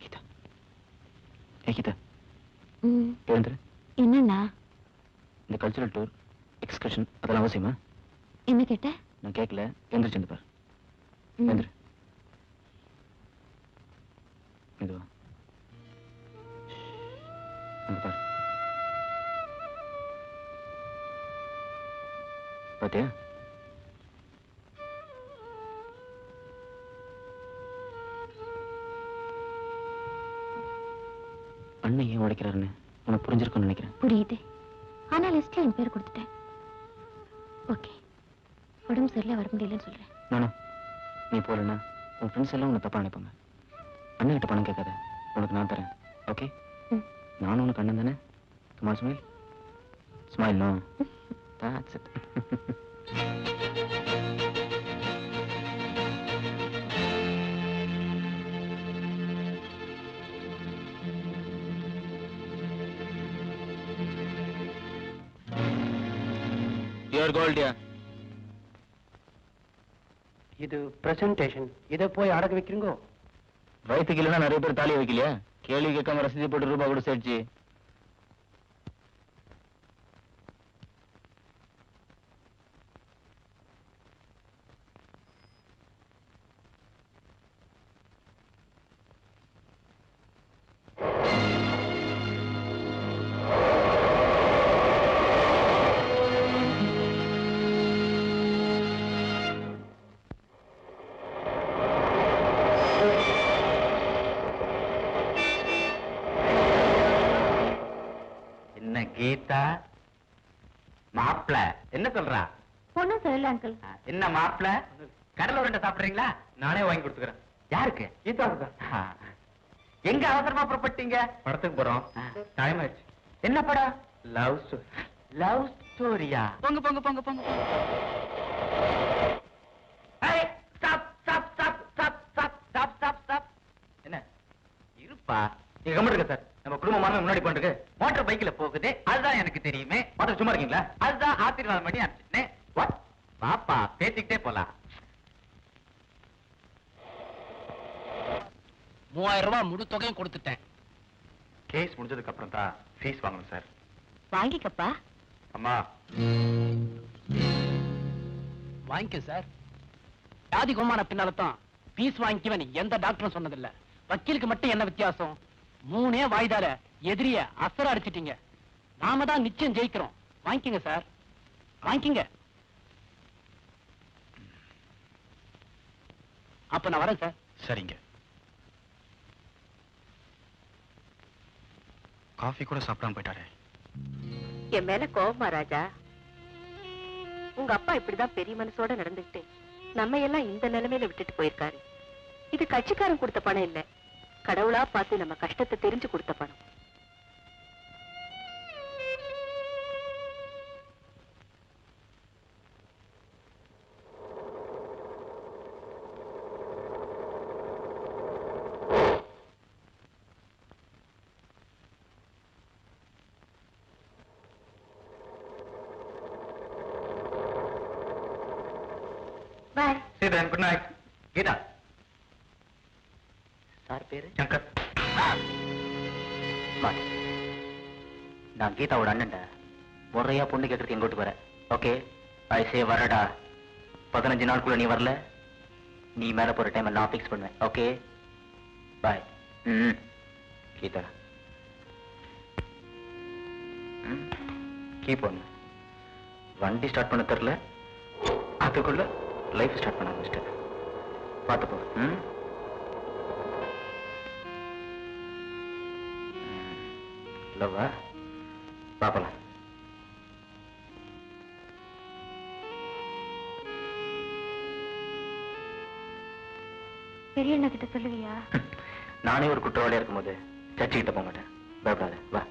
கீதா, கீதா, எழுந்துரு. என்னண்ணா? இந்த கல்ச்சரல் டூர், எக்ஸ்கர்ஷன் அதெல்லாம் அவசியமா? என்ன கேட்ட? நான் கேட்கல, எந்திரிச்சு பாரு. எந்திரு. மெதுவா. அங்க பாரு. பாத்தியா? அண்ணன் ஏன் உடைக்கிறாருன்னு உனக்கு புரிஞ்சிருக்கும்னு நினைக்கிறேன். புரியுது. ஆனா லிஸ்ட்ல என் பேர் கொடுத்துட்டேன். ஓகே, உடம்பு சரியில்லை, வர முடியலன்னு சொல்றேன். நானும் நீ போலன்னா உன் ஃப்ரெண்ட்ஸ் எல்லாம் உன்னை தப்பா நினைப்பாங்க. அண்ணன் கிட்ட பணம் கேட்காத, உனக்கு நான் தரேன். ஓகே? நானும் உனக்கு அண்ணன் தானே. Smile smile smile. No, that's it. Your gold, yeah. இது பிரசன்டேஷன். இதை போய் அடக்க வைக்கிறீங்கோ? வயிற்றுக்கு இல்லைன்னா நிறைய பேர் தாலி வைக்கலையா? கேள்வி கேட்காம ரசீது போட்டு ரூபாய் கூட சேர்த்து. கீதா, மாப்பிள என்ன சொல்றா? ஒன்னும் சொல்லல அங்கிள். என்ன மாப்பிள, கடலை உருண்டை சாப்பிடுறீங்களா? நானே வாங்கி கொடுத்துக்கிறேன். யாருக்கு? கீதாவுக்கு. எங்க அவசரமா புறப்பட்டீங்க? படத்துக்கு போறோம். டைம் ஆயிடுச்சு. என்ன படம்? Love story. லவ் ஸ்டோரியா? போங்க போங்க போங்க போங்க. என்ன இருப்பா? நீங்க கம்மிடுங்க சார். நம்ம குடும்பமான முன்னாடி போட்டுருக்கு. மோட்டார் பைக்ல போகுது. அதுதான் எனக்கு தெரியுமே. மோட்டார் சும்மா இருக்கீங்களா? அதுதான் ஆசீர்வாதம் பண்ணி அனுப்பிச்சிட்டேன். வாட்? பாப்பா பேசிக்கிட்டே போலாம். 3000 ரூபாய் முழு தொகையும் கொடுத்துட்டேன். கேஸ் முடிஞ்சதுக்கு அப்புறம் தான் ஃபீஸ் வாங்கணும் சார். வாங்கிக்கப்பா. அம்மா வாங்கிக்க சார். வியாதி குணமான பின்னால்தான் பீஸ் வாங்கிக்குவேன் எந்த டாக்டரும் சொன்னதில்ல. வக்கீலுக்கு மட்டும் என்ன வித்தியாசம்? 3 வாய்தால எதிரிய அசர அடிச்சிட்டீங்க. நாம தான் நிச்சயம் ஜெயிக்கிறோம். வாங்கிக்கங்க சார், வாங்கிக்கங்க. அப்ப நான் வரேன் சார். சரிங்க. காஃபி கூட சாப்பிடாம போயிட்டாரே. என் மேல கோவமா ராஜா? உங்க அப்பா இப்படிதான் பெரிய மனசோட நடந்துட்டு நம்ம எல்லாம் இந்த நிலைமையில விட்டுட்டு போயிருக்காரு. இது கட்சிக்காரன் கொடுத்த பணம் இல்ல, கடவுளா பார்த்து நம்ம கஷ்டத்தை தெரிஞ்சு கொடுத்த பணம். Bye. See you then. Good night. Geetha. Sir பேரு? சங்கர். ஸ்மார்ட். நான் கீதாவோட அண்ணன்டா. முறையா பொண்ணு கேட்கறதுக்கு எங்க வீட்டுக்கு வரேன். ஓகே? ஐ சே வரடா. 15 நாளுக்குள்ள நீ வரல, நீ மேல போற டைம் நான் ஃபிக்ஸ் பண்ணுவேன். Okay? Bye. Geetha. Keep on. வண்டி ஸ்டார்ட் பண்ண தெரியல, அதுக்குள்ள லைஃப் ஸ்டார்ட் பண்ண ஆரம்பிச்சிட்டேன். பார்த்து போ. லவ்வா பார்க்கலாம். பெரிய அண்ணா கிட்ட சொல்லுவியா? நானே ஒரு குற்றவாளியா இருக்கும்போது சர்ச்சை கிட்ட போக மாட்டேன். பயப்படாத, வா.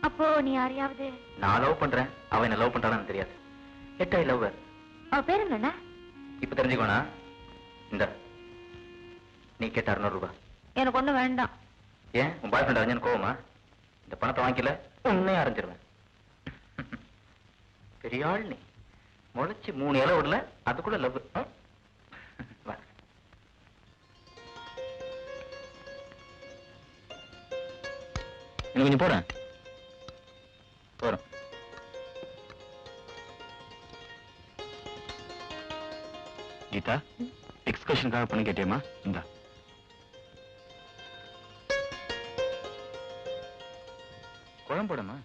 அப்போ நீ யாரையாவது? நான் லவ் பண்றேன், அவன் என்ன லவ் பண்றான்னு தெரியாது. எட் ஐ லவ் ஹர். அவ பேர் என்னண்ணா? இப்ப தெரிஞ்சுக்கோனா? இந்த நீ கேட்ட 600 ரூபாய். எனக்கு ஒண்ணு வேண்டாம். ஏன் உன் பாய் ஃப்ரெண்ட் அறிஞ்சு கோவமா? இந்த பணத்தை வாங்கிக்கல உன்னையும் அரைஞ்சிருவேன். பெரிய ஆள் நீ. முளைச்சு 3 இலை விடல, அதுக்குள்ள லவ். வா. இன்னும் கொஞ்சம் போறேன். போறோம். கீதா, எக்ஸ்கர்ஷனுக்காக பண்ணி கேட்டியம்மா? இந்தா. குழம்போடமா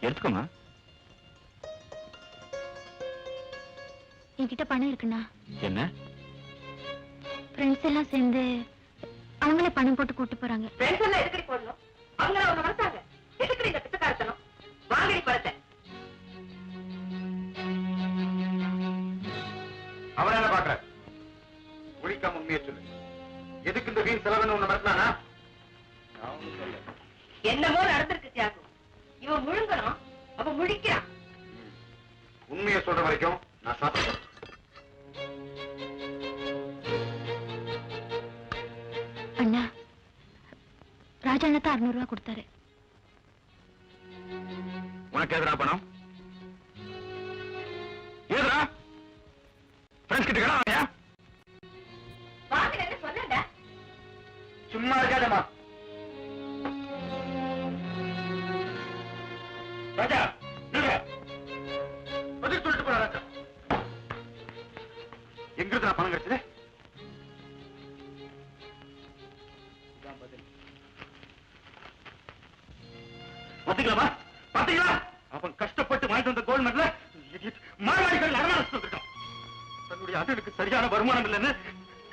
எடுத்துக்கோமா. என்கிட்ட பணம் இருக்குண்ணா. என்ன? ஃப்ரெண்ட்ஸ் எல்லாம் சேர்ந்து அவங்களே பணம் போட்டு கூட்டு போறாங்க. ஃப்ரெண்ட்ஸ் எல்லாம் எதுக்கடி போடணும்? அவங்க அவங்க மனசாங்க. எதுக்கடி இந்த பிச்சைக்காரத்தனம்? வாங்கடி பணத்தை. அவன் என்ன பாக்குற? ஒழிக்காம உண்மையை சொல்லு. எதுக்கு இந்த வீண் செலவுன்னு உன்னை மறந்தானா? என்னமோ நடந்திருக்கு தியாகு. இவன் முழுங்கணும், அவன் முழிக்கிறான். உண்மையை சொல்ற வரைக்கும் நான் சாப்பிடுறேன். அண்ணா, ராஜா அண்ணா தான் 600 ரூபாய் கொடுத்தாரு. உனக்கு எதிரா பணம்? எதிரா? ஃப்ரெண்ட்ஸ் கிட்ட கேளா? வாங்கல என்ன சொல்லடா? சும்மா இருக்காதம்மா. ராஜா, நில்லுங்க. பதில் சொல்லிட்டு போற ராஜா. எங்கிருந்து நான் பணம் கிடைச்சது? பாத்தீங்களா? பாத்தீங்களா? அவன் கஷ்டப்பட்டு வாங்கிட்டு வந்த கோல்ட் மெடல மார்வாடிகள் அடமானம் வந்திருக்கான். தன்னுடைய அண்ணனுக்கு சரியான வருமானம் இல்லைன்னு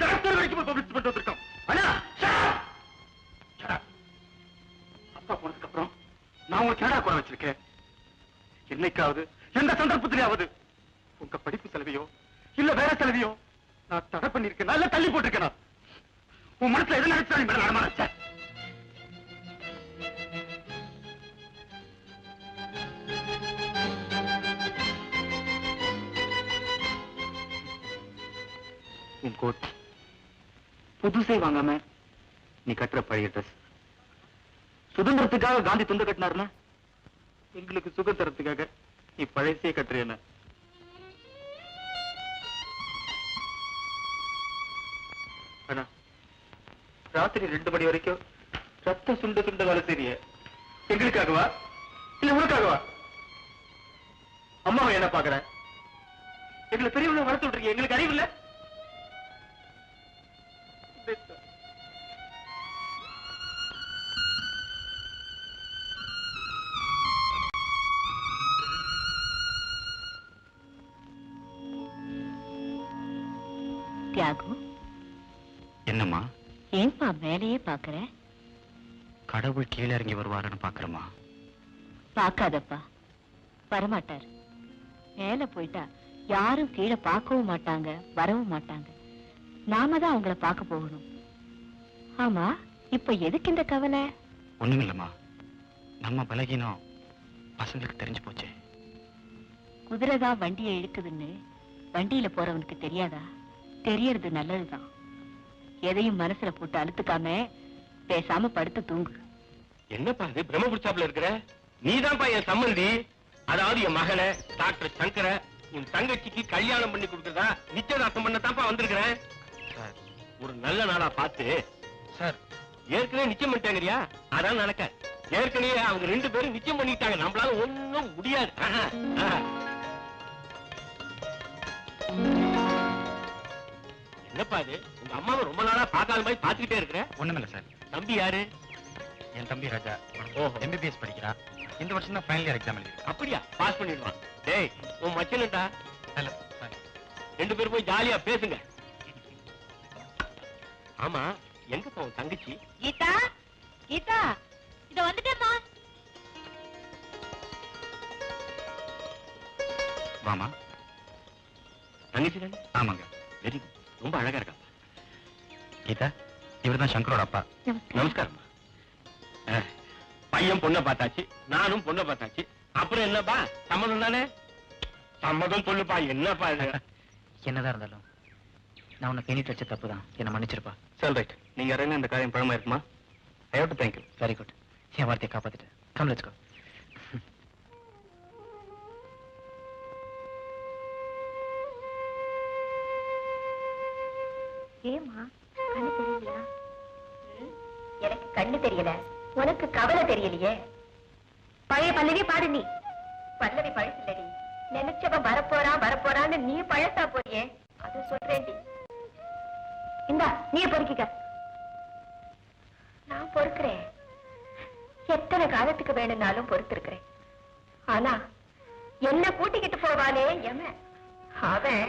கலெக்டர் வரைக்கும் பப்ளிஷ் பண்ணிட்டு வந்திருக்கான். அண்ணா, அப்பா போனதுக்கு அப்புறம் நான் உங்களுக்கு கேடா கூட வச்சிருக்கேன். என்னைக்காவது எந்த சந்தர்ப்பத்திலேயாவது உங்க படிப்பு செலவையோ இல்ல வேற செலவையோ நான் தடை பண்ணிருக்கேன், இல்ல தள்ளி போட்டிருக்கேன். உன் மனசுல எது நினைச்சா நீ மேல நடமாச்ச உன் கோட் புதுசே வாங்காம நீ கட்டுற பழைய ட்ரெஸ் சுதந்திரத்துக்காக காந்தி துண்டு கட்டினாருன்னா எங்களுக்கு சுதந்திரத்துக்காக நீ பழையசே கட்டுறேன ராத்திரி 2 மணி வரைக்கும் ரத்த சுண்ட சுண்ட வேலை செய்ய எங்களுக்காகவா இல்ல உனக்காகவா? அம்மாவை என்ன பாக்குற? எங்களை பெரியவங்க வளர்த்து விட்டுருக்கீங்க, எங்களுக்கு அறிவு இல்ல? தியாகு, என்னம்மா ஏன்பா வேலையே பாக்குற? கடவுள் கீழே இறங்கி வருவாருன்னு பாக்குறமா? பாக்காதப்பா, வரமாட்டார். மேல போயிட்டா யாரும் கீழே பார்க்கவும் மாட்டாங்க, வரவும் மாட்டாங்க. நாம தான் அவங்கள பார்க்க போகணும். ஆமா, இப்ப எதுக்கு இந்த கவலை? ஒண்ணுமில்லம்மா, நம்ம பலகீனம் பசங்களுக்கு தெரிஞ்சு போச்சு. குதிரைதான் வண்டியை இழுக்குதுன்னு வண்டியில போறவனுக்கு தெரியாதா? தெரியறது நல்லதுதான். எதையும் மனசுல போட்டு அழுத்துக்காம பேசாம படுத்து தூங்கு. என்னப்பா இது பிரம்ம புடிச்சாப்புல இருக்கிற? நீதான்ப்பா என் சம்மந்தி, அதாவது என் மகனை டாக்டர் சங்கர என் தங்கச்சிக்கு கல்யாணம் பண்ணி கொடுக்கறதா நிச்சயதார்த்தம் பண்ணத்தான்ப்பா வந்திருக்கிறேன். ஒரு நல்ல நாளா பார்த்து சார், ஏற்கனவே நிச்சயம் பண்ணிட்டாங்கறியா? அதான் நடக்க. ஏற்கனவே அவங்க 2 பேரும் நிச்சயம் பண்ணிட்டாங்க, நம்மளால ஒண்ணும் முடியாது. என்னப்பா இது, உங்க அம்மாவை ரொம்ப நாளா பார்க்காத மாதிரி பார்த்துக்கிட்டே இருக்கிற? ஒண்ணுமில்ல சார். தம்பி யாரு? என் தம்பி ராஜா ஓஹோ. MBBS படிக்கிறா. இந்த வருஷம் தான் ஃபைனல் இயர் எக்ஸாம் எழுதிருக்கா. அப்படியா? பாஸ் பண்ணிடுவான். டேய், உன் மச்சனண்டா. Hello sir. 2 பேரும் போய் ஜாலியா பேசுங்க. ஆமா, எங்கப்பா உன் தங்கச்சி? கீதா, கீதா, இத வந்துட்டேம்மா. வாமா. தங்கச்சி தானே? ஆமாங்க. வெரி குட், ரொம்ப அழகா இருக்கா. கீதா, இவர்தான் சங்கரோட அப்பா. நமஸ்காரம். பையன் பொண்ணை பார்த்தாச்சு, நானும் பொண்ணை பார்த்தாச்சு. அப்புறம் என்னப்பா, சம்மதம் தானே? சம்மதம் சொல்லுப்பா. என்னப்பா இது? என்னதான் இருந்தாலும் நான் உன்னை பெண்ணிட்டு வச்ச தப்பு தான், என்ன மன்னிச்சிருப்பா. சரி, ரைட். நீங்க இறங்க இந்த காரியம் பழமா இருக்குமா? I have to thank you. Very good. என் வார்த்தையை காப்பாத்திட்டேன். Come let's go. ஏமா, கண்ணு தெரியலையா? எனக்கு கண்ணு தெரியல, உனக்கு கவலை தெரியலையே. பழைய பல்லவி பாடு நீ. பல்லவி பழசு இல்லடி, நினைச்சவன் வரப்போறான் வரப்போறான்னு நீ பழசா போறியே, அது சொல்றேன்டி. இந்தா, நீ பொறுக்கிக்க. நான் பொறுக்கிறேன், எத்தனை காலத்துக்கு வேணும்னாலும் பொறுத்திருக்கிறேன். ஆனா என்ன கூட்டிக்கிட்டு போவானே எம, அவன்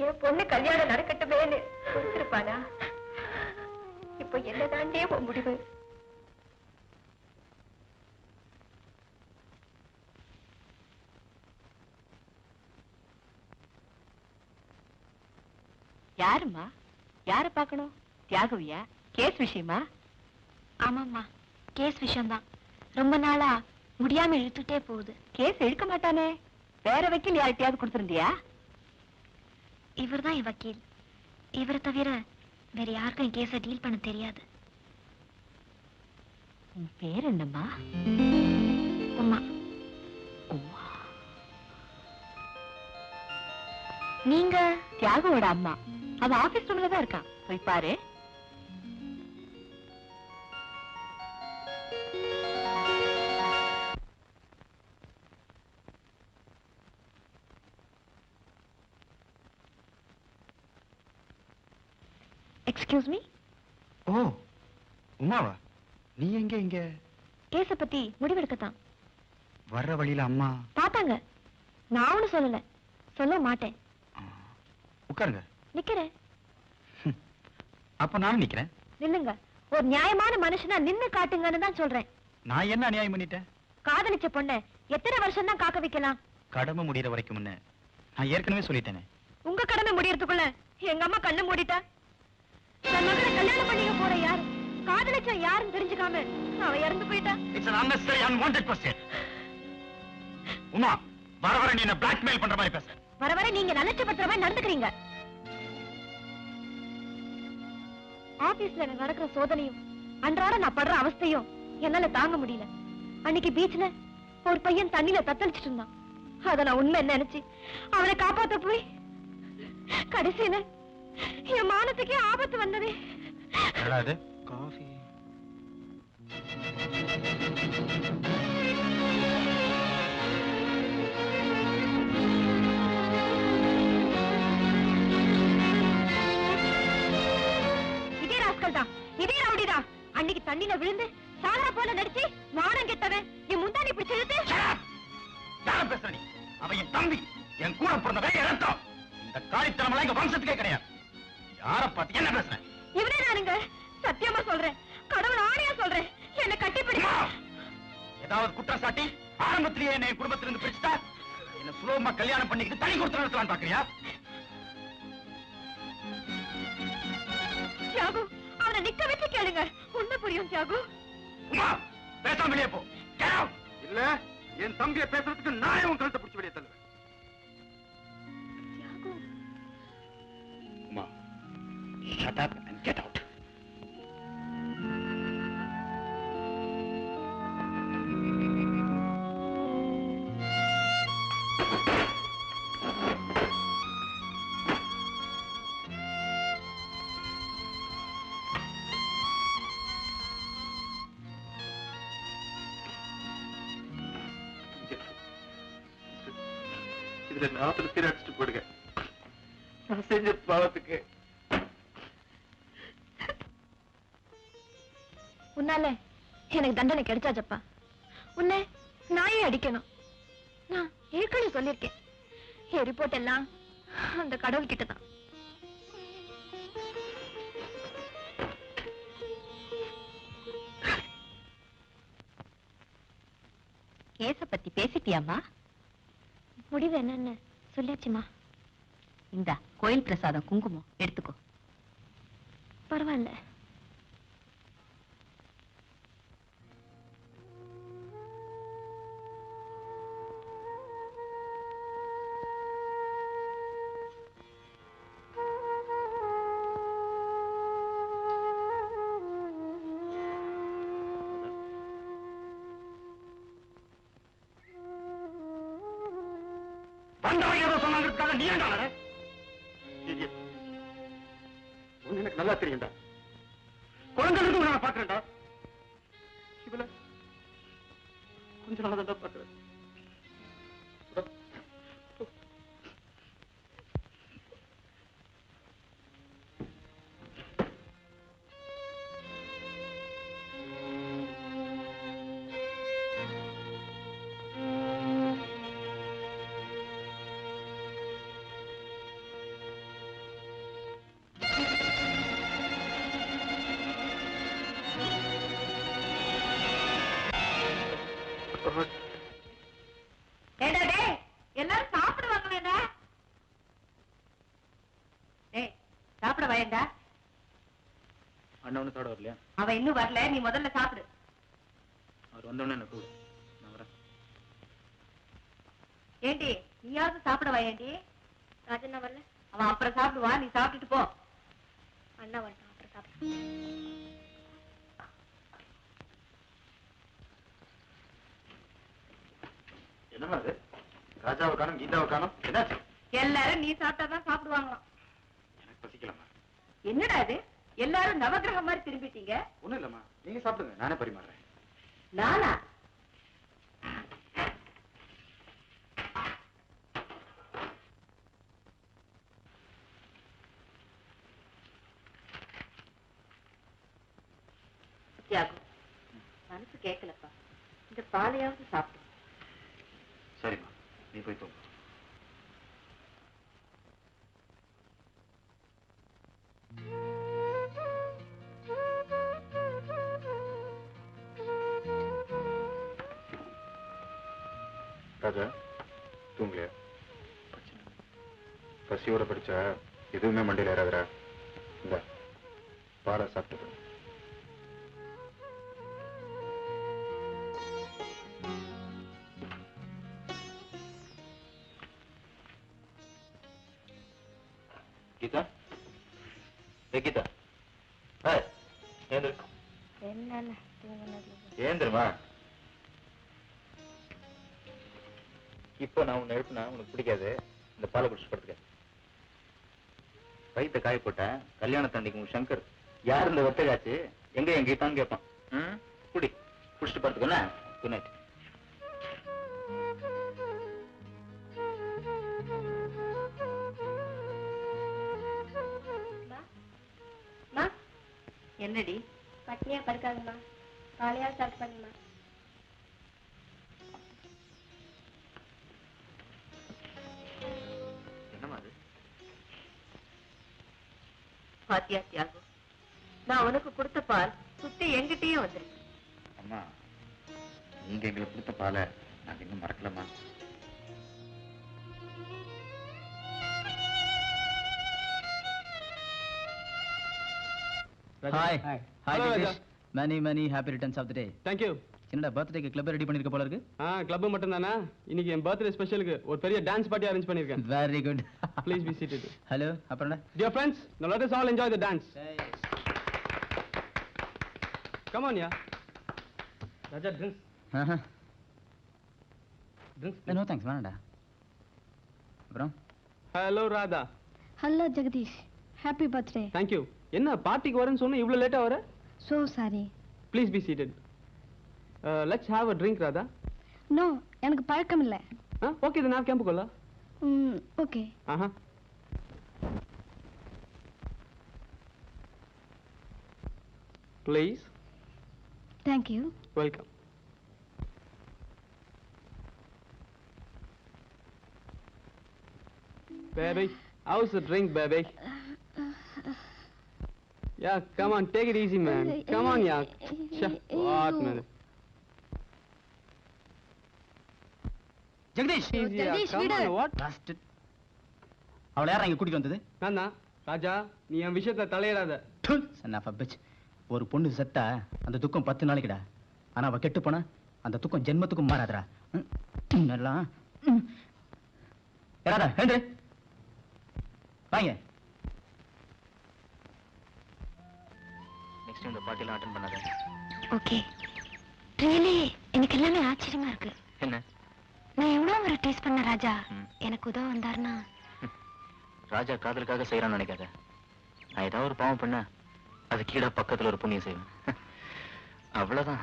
என் பொண்ணு கல்யாணம் நடக்கட்டுமேன்னு பொறுத்திருப்பானா? இப்ப என்னதாண்டே உன் முடிவு? யாருமா? யார பாக்கணும்? தியாகுவியா? கேஸ் விஷயமா? ஆமாம்மா, கேஸ் விஷயம்தான். ரொம்ப நாளா முடியாம இழுத்துட்டே போகுது. கேஸ் இழுக்க மாட்டானே, வேற வக்கீல் யார்கிட்டயாவது கொடுத்திருந்தியா? இவர்தான் என் வக்கீல். இவரை தவிர வேற யாருக்கும் என் கேஸை டீல் பண்ண தெரியாது. உன் பேர் என்னம்மா? உமா. நீங்க? தியாகுவோட அம்மா. அவ ஆபீஸ் ரூம்ல தான் இருக்கா, போய் பாரு. Excuse me. ஓ, உமாவா? நீ எங்க இங்க? கேஸ பத்தி முடிவெடுக்கத்தான். வர்ற வழியில அம்மா பார்த்தாங்க. நான் ஒண்ணு சொல்லல, சொல்ல மாட்டேன். உட்காருங்க. நிக்கிறேன். அப்ப நானும் நிக்கிறேன். நில்லுங்க. ஒரு நியாயமான மனுஷனா நின்னு காட்டுங்கன்னு தான் சொல்றேன். நான் என்ன அநியாயம் பண்ணிட்டேன்? காதலிச்ச பொண்ண எத்தனை வருஷம் தான் காக்க வைக்கலாம்? கடமை முடியற வரைக்கும் முன்ன நான் ஏற்கனவே சொல்லிட்டேனே. உங்க கடமை முடியறதுக்குள்ள எங்க அம்மா கண்ணு மூடிட்டா. தன் மகளை கல்யாணம் கல்யாணம் பண்ணிக்க போற யாரு காதலிச்ச யாருன்னு தெரிஞ்சுக்காம அவ இறந்து போயிட்டா. It's an unnecessary unwanted question. Uma, வர வர நீ என்ன பிளாக்மெயில் பண்ற மாதிரி பேச. வர வர நீங்க நலச்சப்படுத்துற மாதிரி நடந்துக்கிறீங்க. ஆபீஸ்ல நடக்கிற சோதனையும் அன்றாட நான் படுற அவஸ்தையும் என்னால தாங்க முடியல. அன்னைக்கு பீச்ல ஒரு பையன் தண்ணியில தத்தளிச்சிட்டு இருந்தான். அத நான் உண்மை நினைச்சு அவனை காப்பாத்த போய் கடைசியில என் மானத்துக்கே ஆபத்து வந்ததே. காஃபி இதே ராஸ்கல் தான், இதே ரவுடிதான். அன்னைக்கு தண்ணியில விழுந்து சாகர போல நடிச்சு மானம் கெட்டவன் என் முந்தானி பிடிச்சு இழுத்து. யார பேசுற நீ? அவன் என் தம்பி, என் கூட பிறந்தவன், என் ரத்தம். இந்த காலித்தனமெல்லாம் எங்க வம்சத்துக்கே கிடையாது. யார பார்த்து என்ன பேசுற? இவனே நானுங்க, சத்தியமா சொல்றேன், கடவுள் ஆணையா சொல்றேன், என்ன கட்டிப்பிடி. ஏதாவது குற்றம் சாட்டி ஆரம்பத்திலேயே என்ன என் குடும்பத்திலிருந்து பிரிச்சுட்டா என்ன சுலபமா கல்யாணம் பண்ணிக்கிட்டு தனி கொடுத்து நடத்தலான்னு பாக்குறியா? தியாகு, அவனை நிக்க வச்சு கேளுங்க, உண்மை புரியும். தியாகு, உமா, பேசாம வெளியே போ. Get out. இல்ல என் தம்பியை பேசுறதுக்கு நான் உன் கழுத்தை பிடிச்சு வெளியே தள்ளுவேன். Thiyagu, Uma, shut up and get out. இதுல நாத்துல சீரடிச்சுட்டு போடுங்க. நான் செஞ்ச பாவத்துக்கு உன்னால எனக்கு தண்டனை கிடைச்சாச்சப்பா. உன்னை நாயே அடிக்கணும். நான் ஏற்கனவே சொல்லியிருக்கேன், என் ரிப்போர்ட் எல்லாம் அந்த கடவுள் கிட்டதான். கேஸ பத்தி பேசிட்டியாமா? முடிவு என்னன்னு சொல்லியாச்சுமா. இந்த கோயில் பிரசாதம் குங்குமம் எடுத்துக்கோ. பரவாயில்ல. வந்தவங்க ஏதோ சொன்னாங்கிறதுக்காக நீ ஏன்டா வர? ஒண்ணு எனக்கு நல்லா தெரியும்டா. குழந்தைகளுக்கு நான் பாக்குறேன்டா. இவள கொஞ்ச நாளா தான் பாக்குறேன். எல்லாரும் சாப்பிடுவாங்களேடா. சாப்பிட வயண்டா. அண்ணா ஒண்ணு சாப்பிட வரலையா? அவ இன்னும் வரல, நீ முதல்ல சாப்பிடு. அவர் வந்தோடனே என்ன கூடு. நான் வரேன். ஏண்டி, நீயாவது சாப்பிட வயண்டி. ராஜண்ணா வரல, அவன் அப்புறம் சாப்பிடுவா, நீ சாப்பிட்டுட்டு போ. அண்ணா வரட்டும், அப்புறம் சாப்பிடு. என்னமா அது? ராஜாவை காணும், கீதாவை காணும், என்னாச்சு? எல்லாரும் நீ சாப்பிட்டாதான் சாப்பிடுவாங்களாம். எனக்கு பசிக்கலாமா? என்னடா இது, எல்லாரும் நவகிரகம் மாதிரி திரும்பிட்டீங்க. ஒண்ணும் இல்லம்மா, நீங்க சாப்பிடுங்க, நானே பரிமாறுறேன். நானா? தியாகு, மனசு கேட்கலப்பா, இந்த பாலையாவது சாப்பிடு. சரிம்மா, நீ போய் தூங்கு. ராஜா, தூங்கலையா? பசியோட படிச்சா எதுவுமே மண்டையில ஏறாதுடா. இந்த பாலை சாப்பிட்டு. கீதா, கீதா, ஏந்திரமா. இப்ப நான் உன்னை எழுப்புனா உனக்கு பிடிக்காது. இந்த பாலை குடிச்சு படுத்துக்க. வயிற்ற காய போட்டேன். கல்யாணத்தண்டைக்கு உன் சங்கர் யார் இந்த வெட்டகாச்சு எங்க என் கீதான்னு கேட்பான். குடி, குடிச்சிட்டு படுத்துக்கண்ணா. Good night. என்னடி பட்னியா படுக்காதுமா, காலையா ஸ்டார்ட் பண்ணுமா. என்னமா அது? பாத்தியா தியாகு, நான் உனக்கு கொடுத்த பால் சுத்தி எங்கிட்டயே வந்துருக்கு. அம்மா, நீங்க எங்களுக்கு கொடுத்த பாலை நாங்க இன்னும் மறக்கலமா. Hi. Hi, Jagdish. Many happy returns of the day. Thank you. என்னடா பர்த்டேக்கு கிளப் ரெடி பண்ணிருக்க போல இருக்கு? கிளப் மட்டும் தானா? இன்னைக்கு என் பர்த்டே ஸ்பெஷலுக்கு ஒரு பெரிய டான்ஸ் பார்ட்டி அரேஞ்ச் பண்ணிருக்கேன். Very good. Please be seated. Hello, அப்புறம் என்ன? Dear friends, now let us all enjoy the dance. Come on, yeah. Raja, drinks. Drinks. No thanks, வேணாம்டா. அப்புறம்? Hello, Radha. Hello Jagadish, happy birthday. Thank you. என்ன பார்ட்டிக்கு வரேன்னு சொன்னா இவ்வளவு லேட்டா வர? So sorry. Please be seated. Let's have a drink, Radha. No, எனக்கு பழக்கம் இல்ல. Okay, then have கேம்புக்குள்ள. Okay. Please. Thank you. Welcome. Baby, how's the drink, baby? Yeah, come on, take it easy, man. Come on, yeah. What, man? Jagadish, Easy, yeah. Jagdish, Come விடு. on, what? bastard. அவளை யாரா இங்க கூட்டிட்டு வந்தது? நானா? ராஜா, நீ என் விஷயத்துல தலையிடாத. Son of a bitch. ஒரு பொண்ணு செத்தா அந்த துக்கம் 10 நாளைக்குடா. ஆனா அவ கெட்டு போனா அந்த துக்கம் ஜென்மத்துக்கும் மாறாதடா. நல்லா. ஏறாதா, எழுந்து. வாங்க. நெக்ஸ்ட் இந்த பார்ட்டிலாம் அட்டெண்ட் பண்ணாத. ஓகே. ரியலி எனக்கு எல்லாமே ஆச்சரியமா இருக்கு. என்ன? நான் எவ்வளவு ஒரு டேஸ்ட் பண்ண ராஜா எனக்கு உதவ வந்தாருன்னா. ராஜா காதலுக்காக செய்யறான்னு நினைக்காத. நான் ஏதாவது ஒரு பாவம் பண்ண அது கீழே பக்கத்துல ஒரு புண்ணியம் செய்வேன். அவ்வளவுதான்.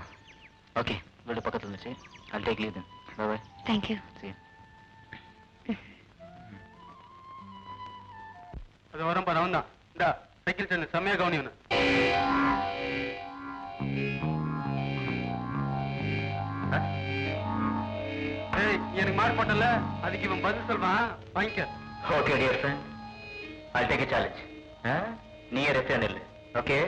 ஓகே, வீடு பக்கத்துல இருந்துச்சு. I'll take leave then. Bye bye. Thank you. See you. அது வரும் பாரு, அவன் தான். இந்தா, சைக்கிள் சென்னு செம்மையா கவனி ஒன்று. ஏய், எனக்கு மார்க் போட்டல, அதுக்கு இவன் பதில் சொல்வான், வாங்கிக்க. Okay, dear friend. I'll take a challenge. நீயே ரெஃப்ட் இல்லை. Okay?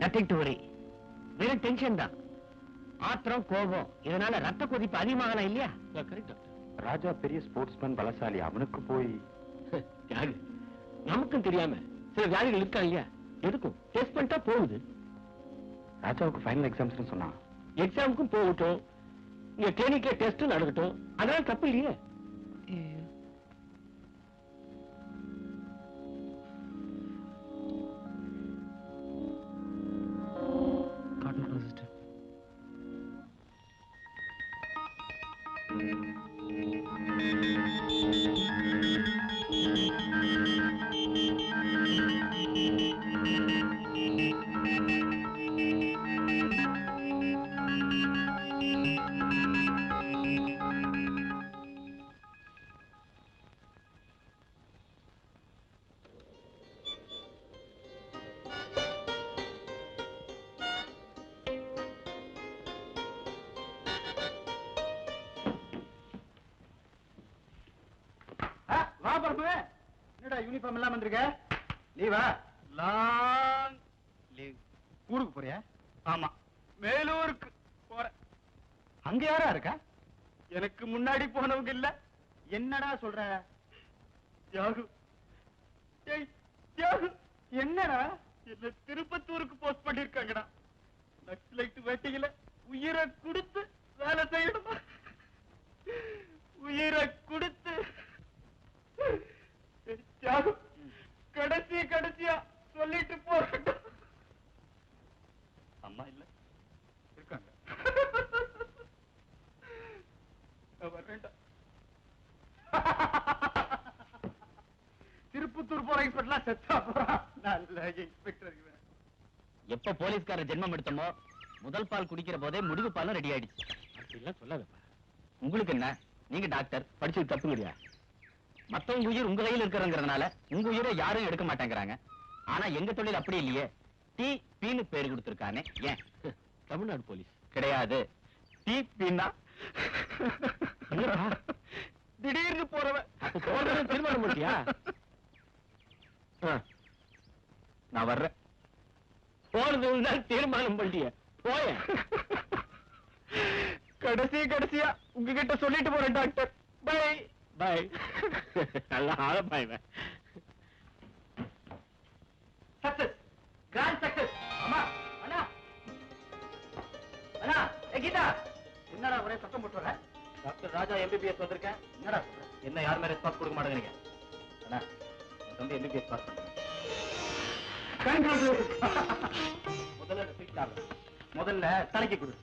Nothing to worry. Tension தான். ஆத்திரம், கோபம், இதனால ரத்த கொதிப்பு அதிகமாகலாம் இல்லையா? Correct doctor. ராஜா பெரிய ஸ்போர்ட்ஸ்மேன் பலசாலி, அவனுக்கு போய் தியாகு, நமக்கும் தெரியாம சில வியாதிகள் இருக்காங்க, எதுக்கும் டெஸ்ட் பண்ணிட்டா போகுது. ராஜாவுக்கு ஃபைனல் எக்ஸாம்ஸ்னு சொன்னான். எக்ஸாமுக்கும் போகட்டும், இங்க கிளினிக்ல டெஸ்ட் நடக்கட்டும், அதனால தப்பு இல்லையே. காட்டணும் சிஸ்டர். வா பரப்பு, என்னடா யூனிஃபார்ம் எல்லாம் வந்திருக்க? லீவா? Long leave. ஊருக்கு போறியா? ஆமா, மேலூருக்கு போறேன். அங்க யாரா இருக்கா? எனக்கு முன்னாடி போனவங்க இல்ல. என்னடா சொல்ற? தியாகு. ஏய் தியாகு, என்னடா? என்ன திருப்பத்தூருக்கு போஸ்ட் பண்ணிருக்காங்கடா. நக்சலைட் வேட்டையில உயிரை கொடுத்து வேலை செய்யணுமா? உயிரை கொடுத்து. தியாகு, கடைசியா சொல்லிட்டு போறேன். அம்மா இல்ல இருக்காங்க. வரேன்டா. திருப்பத்தூர் போற இன்ஸ்பெக்டர்லாம் செத்தா போறான். நல்ல இன்ஸ்பெக்டர் இவன். எப்ப போலீஸ்காரர் ஜென்மம் எடுத்தமோ முதல் பால் குடிக்கிற போதே முடிவு பாலும் ரெடி ஆயிடுச்சு. அப்படிலாம் சொல்லாதப்பா. உங்களுக்கு என்ன, நீங்க டாக்டர், படிச்சது தப்புங்கறியா? மத்தவங்க உயிர் உங்க கையில் இருக்கிறங்கிறதுனால உங்க உயிரை யாரும் எடுக்க மாட்டேங்கிறாங்க. ஆனா எங்க தொழில் அப்படி இல்லையே. டி பீனு பேரு கொடுத்திருக்கானே, ஏன்? தமிழ்நாடு போலீஸ் கிடையாது. டி பீனா திடீர்னு போறவன். தீர்மானம் பண்ணியா? நான் வர்றேன். போறதுன்னு தான் தீர்மானம் பண்ணிய போய. கடைசியா உங்ககிட்ட சொல்லிட்டு போறேன் டாக்டர். By by. நல்லா ஆள பாய். Success, grand success. அம்மா, அண்ணா, அண்ணா, கீதா, என்னடா ஒரே சத்தம் போட்டு வர? டாக்டர் ராஜா எம்பிபிஎஸ் வந்திருக்கேன். என்னடா சொல்ற? என்ன யாருமே ரெஸ்பான்ஸ் கொடுக்க மாட்டேங்கிறீங்க? அண்ணா, என் தம்பி எம்பிபிஎஸ் பாஸ் பண்ணுங்க. முதல்ல தலைக்கு கொடு.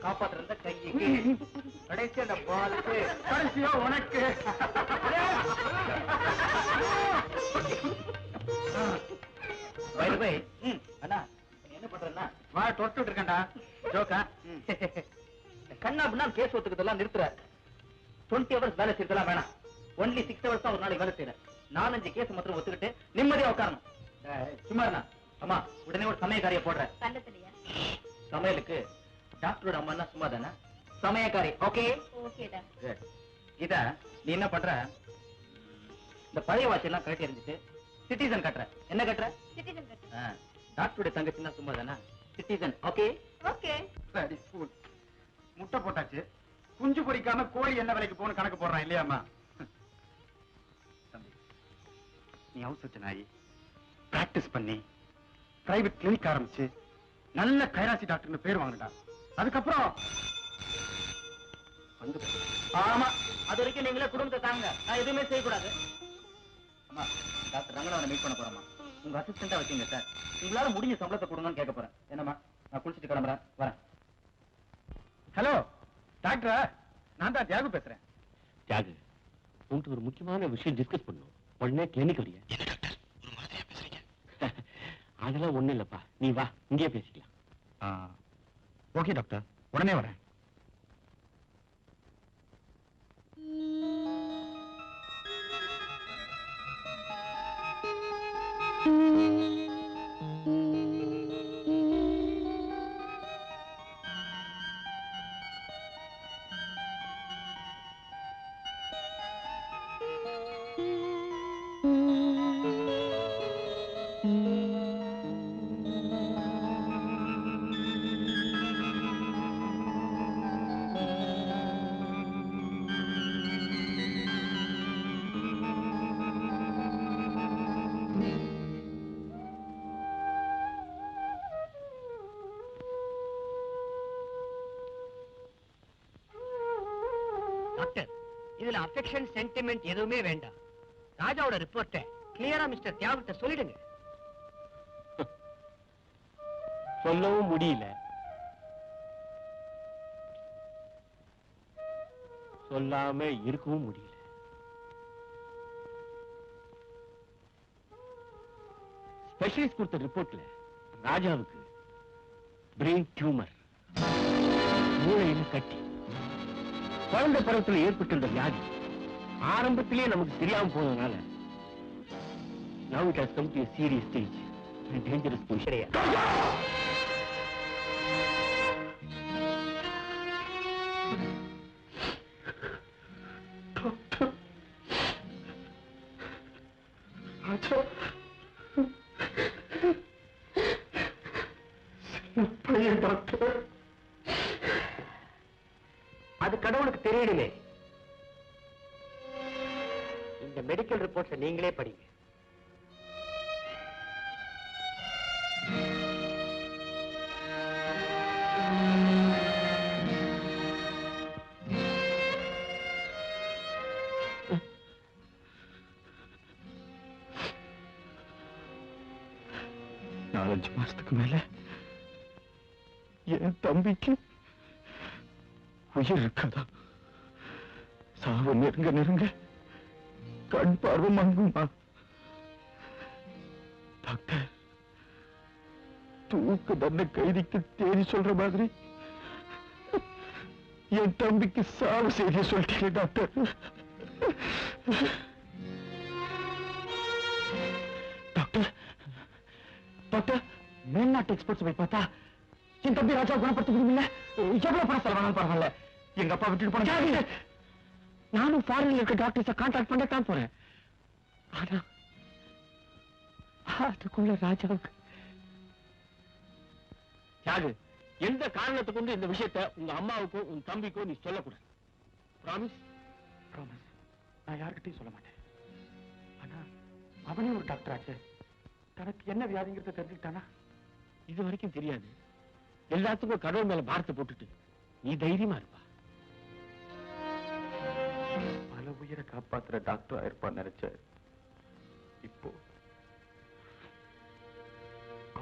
காப்பாத்துறத கைக்கு, கடைசி அந்த பாலுக்கு, கடைசியா உனக்கு. அண்ணா, என்ன பண்றேன்னா வா தொட்டு இருக்கேன்டா. ஜோக்கா கண்ணா அப்படின்னா கேஸ் ஒத்துக்கிறதெல்லாம் நிறுத்துற. 20 hours வேலை செய்யறதெல்லாம் வேணாம். ஒன்லி 6 hours தான் ஒரு நாளைக்கு வேலை செய்யறேன். 4-5 கேஸ் மாத்திரம் ஒத்துக்கிட்டு நிம்மதியா உட்காரணும். சும்மா அம்மா, உடனே ஒரு சமயக்காரிய போடுறேன். சமையலுக்கு டாக்டரோட அம்மா சும்மா தானே சமயக்காரி. ஓகே இதா, நீ என்ன பண்ற? இந்த பழைய வாட்ச் எல்லாம் கழட்டி எறிஞ்சிட்டு சிட்டிசன் கட்டுற. என்ன கட்டுற? டாக்டருடைய தங்கச்சின்னா சும்மா தானே சிட்டிசன். ஓகே சரி. ஸ்கூல் முட்டை போட்டாச்சு, குஞ்சு பொரிக்காம கோழி என்ன விலைக்கு போகணும் கணக்கு போடுறான் இல்லையாம்மா? தம்பி, நீ அவசர நாயி பிராக்டிஸ் பண்ணி பிரைவேட் கிளினிக் ஆரம்பிச்சு நல்ல கைராசி டாக்டர்னு பேர் வாங்கிட்டா. அதுக்கப்புறம் ஆமா, அது வரைக்கும் நீங்களே குடும்பத்தை தாங்க. நான் எதுவுமே செய்யக்கூடாது. அம்மா, டாக்டர் ரங்கநாதனை மீட் பண்ண போறேம்மா. உங்க அசிஸ்டண்டா வச்சீங்க சார். உங்களால முடிஞ்ச சம்பளத்தை கொடுங்கன்னு கேட்க போறேன். என்னம்மா, நான் குளிச்சுட்டு கிளம்புறேன், வரேன். ஹலோ டாக்டர், நான் தான் தியாகு பேசுறேன். தியாகு, உன்கிட்ட ஒரு முக்கியமான விஷயம் டிஸ்கஸ் பண்ணணும். உடனே கிளினிக் வரியா? அதெல்லாம் ஒண்ணு இல்லப்பா, நீ வா, இங்கேயே பேசிக்கலாம். ஓகே டாக்டர், உடனே வரேன். இதுல அஃபெக்ஷன் சென்டிமெண்ட் எதுவுமே வேண்டாம். ராஜாவோட ரிப்போர்ட்டை கிளியரா மிஸ்டர் தியாகிட்ட சொல்லிடுங்க. சொல்லவும் முடியல, சொல்லாம இருக்கவும் முடியல. ஸ்பெஷலிஸ்ட் கொடுத்த ரிப்போர்ட்ல ராஜாவுக்கு பிரெயின் டியூமர், மூளையில கட்டி, குழந்தை பருவத்தில் ஏற்பட்டிருந்த வியாதி ஆரம்பத்திலேயே நமக்கு தெரியாம போனதுனால now it has come to a serious stage and dangerous position. அது கடவுளுக்கு தெரியணுமே. இந்த மெடிக்கல் ரிப்போர்ட்ஸை நீங்களே படிங்க. நாலஞ்சு மாசத்துக்கு மேல என் தம்பிக்கு உயிர் இருக்காதா? சாவு நெருங்க நெருங்க கண் பார்வை மங்குமா? டாக்டர், தூக்கு தண்டனை கைதிக்கு தேதி சொல்ற மாதிரி என் தம்பிக்கு சாவு செய்தியை சொல்லிட்டீங்க டாக்டர். டாக்டர் டாக்டர், மேல்நாட்டு எக்ஸ்பர்ட்ஸ் போய் பார்த்தா என் தம்பி ராஜா குணப்படுத்த முடியல. எவ்வளவு பணம் செலவானாலும் பரவாயில்ல, எங்க அப்பா விட்டுட்டு போன. நானும் ஃபாரின்ல இருக்க டாக்டர்ஸை கான்டாக்ட் பண்ணத்தான் போறேன். ஆனா அதுக்குள்ள ராஜாவுக்கு தியாகு, எந்த காரணத்தை கொண்டு இந்த விஷயத்தை உங்க அம்மாவுக்கோ உன் தம்பிக்கோ நீ சொல்லக்கூடாது. ப்ராமிஸ்? ப்ராமிஸ். நான் யார்கிட்டையும் சொல்ல மாட்டேன். ஆனா அவனே ஒரு டாக்டர் ஆச்சு, தனக்கு என்ன வியாதிங்கிறத தெரிஞ்சுக்கிட்டானா? இது வரைக்கும் தெரியாது. எல்லாத்துக்கும் கடவுள் மேல பாரத்தை போட்டுட்டு நீ தைரியமா இருப்பா. பல உயிரை காப்பாத்துற டாக்டர் ஆயிருப்பான்னு நினைச்ச, இப்போ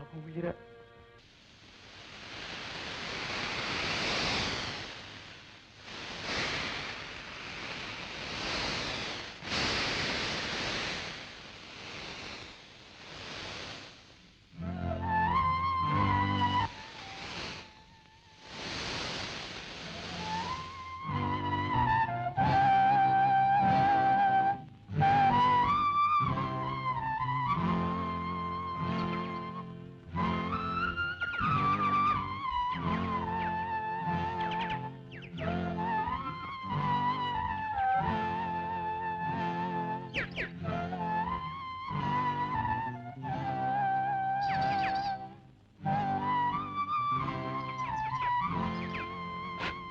அவன் உயிரை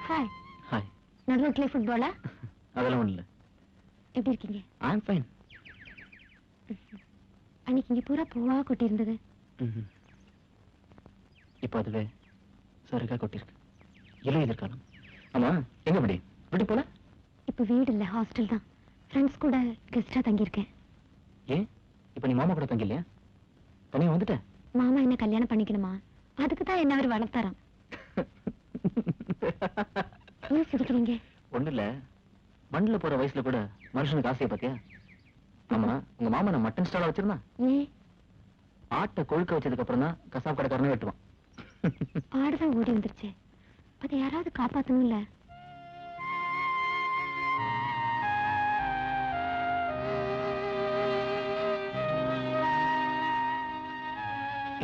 ஹாய். ஹாய். நடுரோட்ல ஃபுட்பாலா? அதெல்லாம் ஒண்ணு இல்ல. எப்படி இருக்கீங்க? ஐ அம் ஃபைன். அன்னைக்கு இங்க பூரா பூவா கொட்டி இருந்தது. இப்போ அதுல சருகா கொட்டிருக்கு. இலை எதிர்காலம். ஆமா, எங்க படி விட்டு போல? இப்ப வீடு இல்ல, ஹாஸ்டல் தான். ஃப்ரெண்ட்ஸ் கூட கெஸ்டா தங்கி இருக்கேன். ஏன் இப்ப நீ மாமா கூட தங்கி இல்லையா? தனியா வந்துட்ட? மாமா என்ன கல்யாணம் பண்ணிக்கணுமா? அதுக்கு தான் என்ன அவர் வளர்த்தாராம். ஏன் சிரிக்கிறீங்க? ஒண்ணு இல்ல, மண்ணுல போற வயசுல கூட மனுஷனுக்கு ஆசையை பாத்தியா? ஆமா, உங்க மாமா நான் மட்டன் ஸ்டாலா வச்சிருந்தா? ஏன்? ஆட்டை கொழுக்க வச்சதுக்கு அப்புறம் தான் கசாப் கடைக்காரனே வெட்டுவான். ஆடுதான் ஓடி வந்துருச்சு, அதை யாராவது காப்பாத்தணும் இல்ல?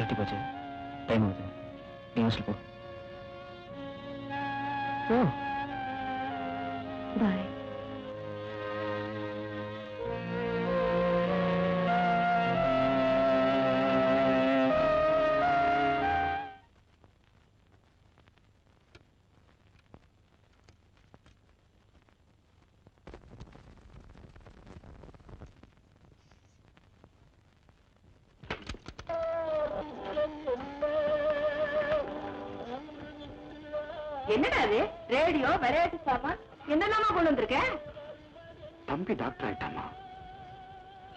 எட்டி போச்சு, டைம் ஆகுது, நீ ஹாஸ்டல் போ. பாய். என்னடா அது? ரேடியோ, விளையாட்டு சாமான் என்னெல்லாமா கொண்டு வந்திருக்க? தம்பி டாக்டர் ஆயிட்டாமா.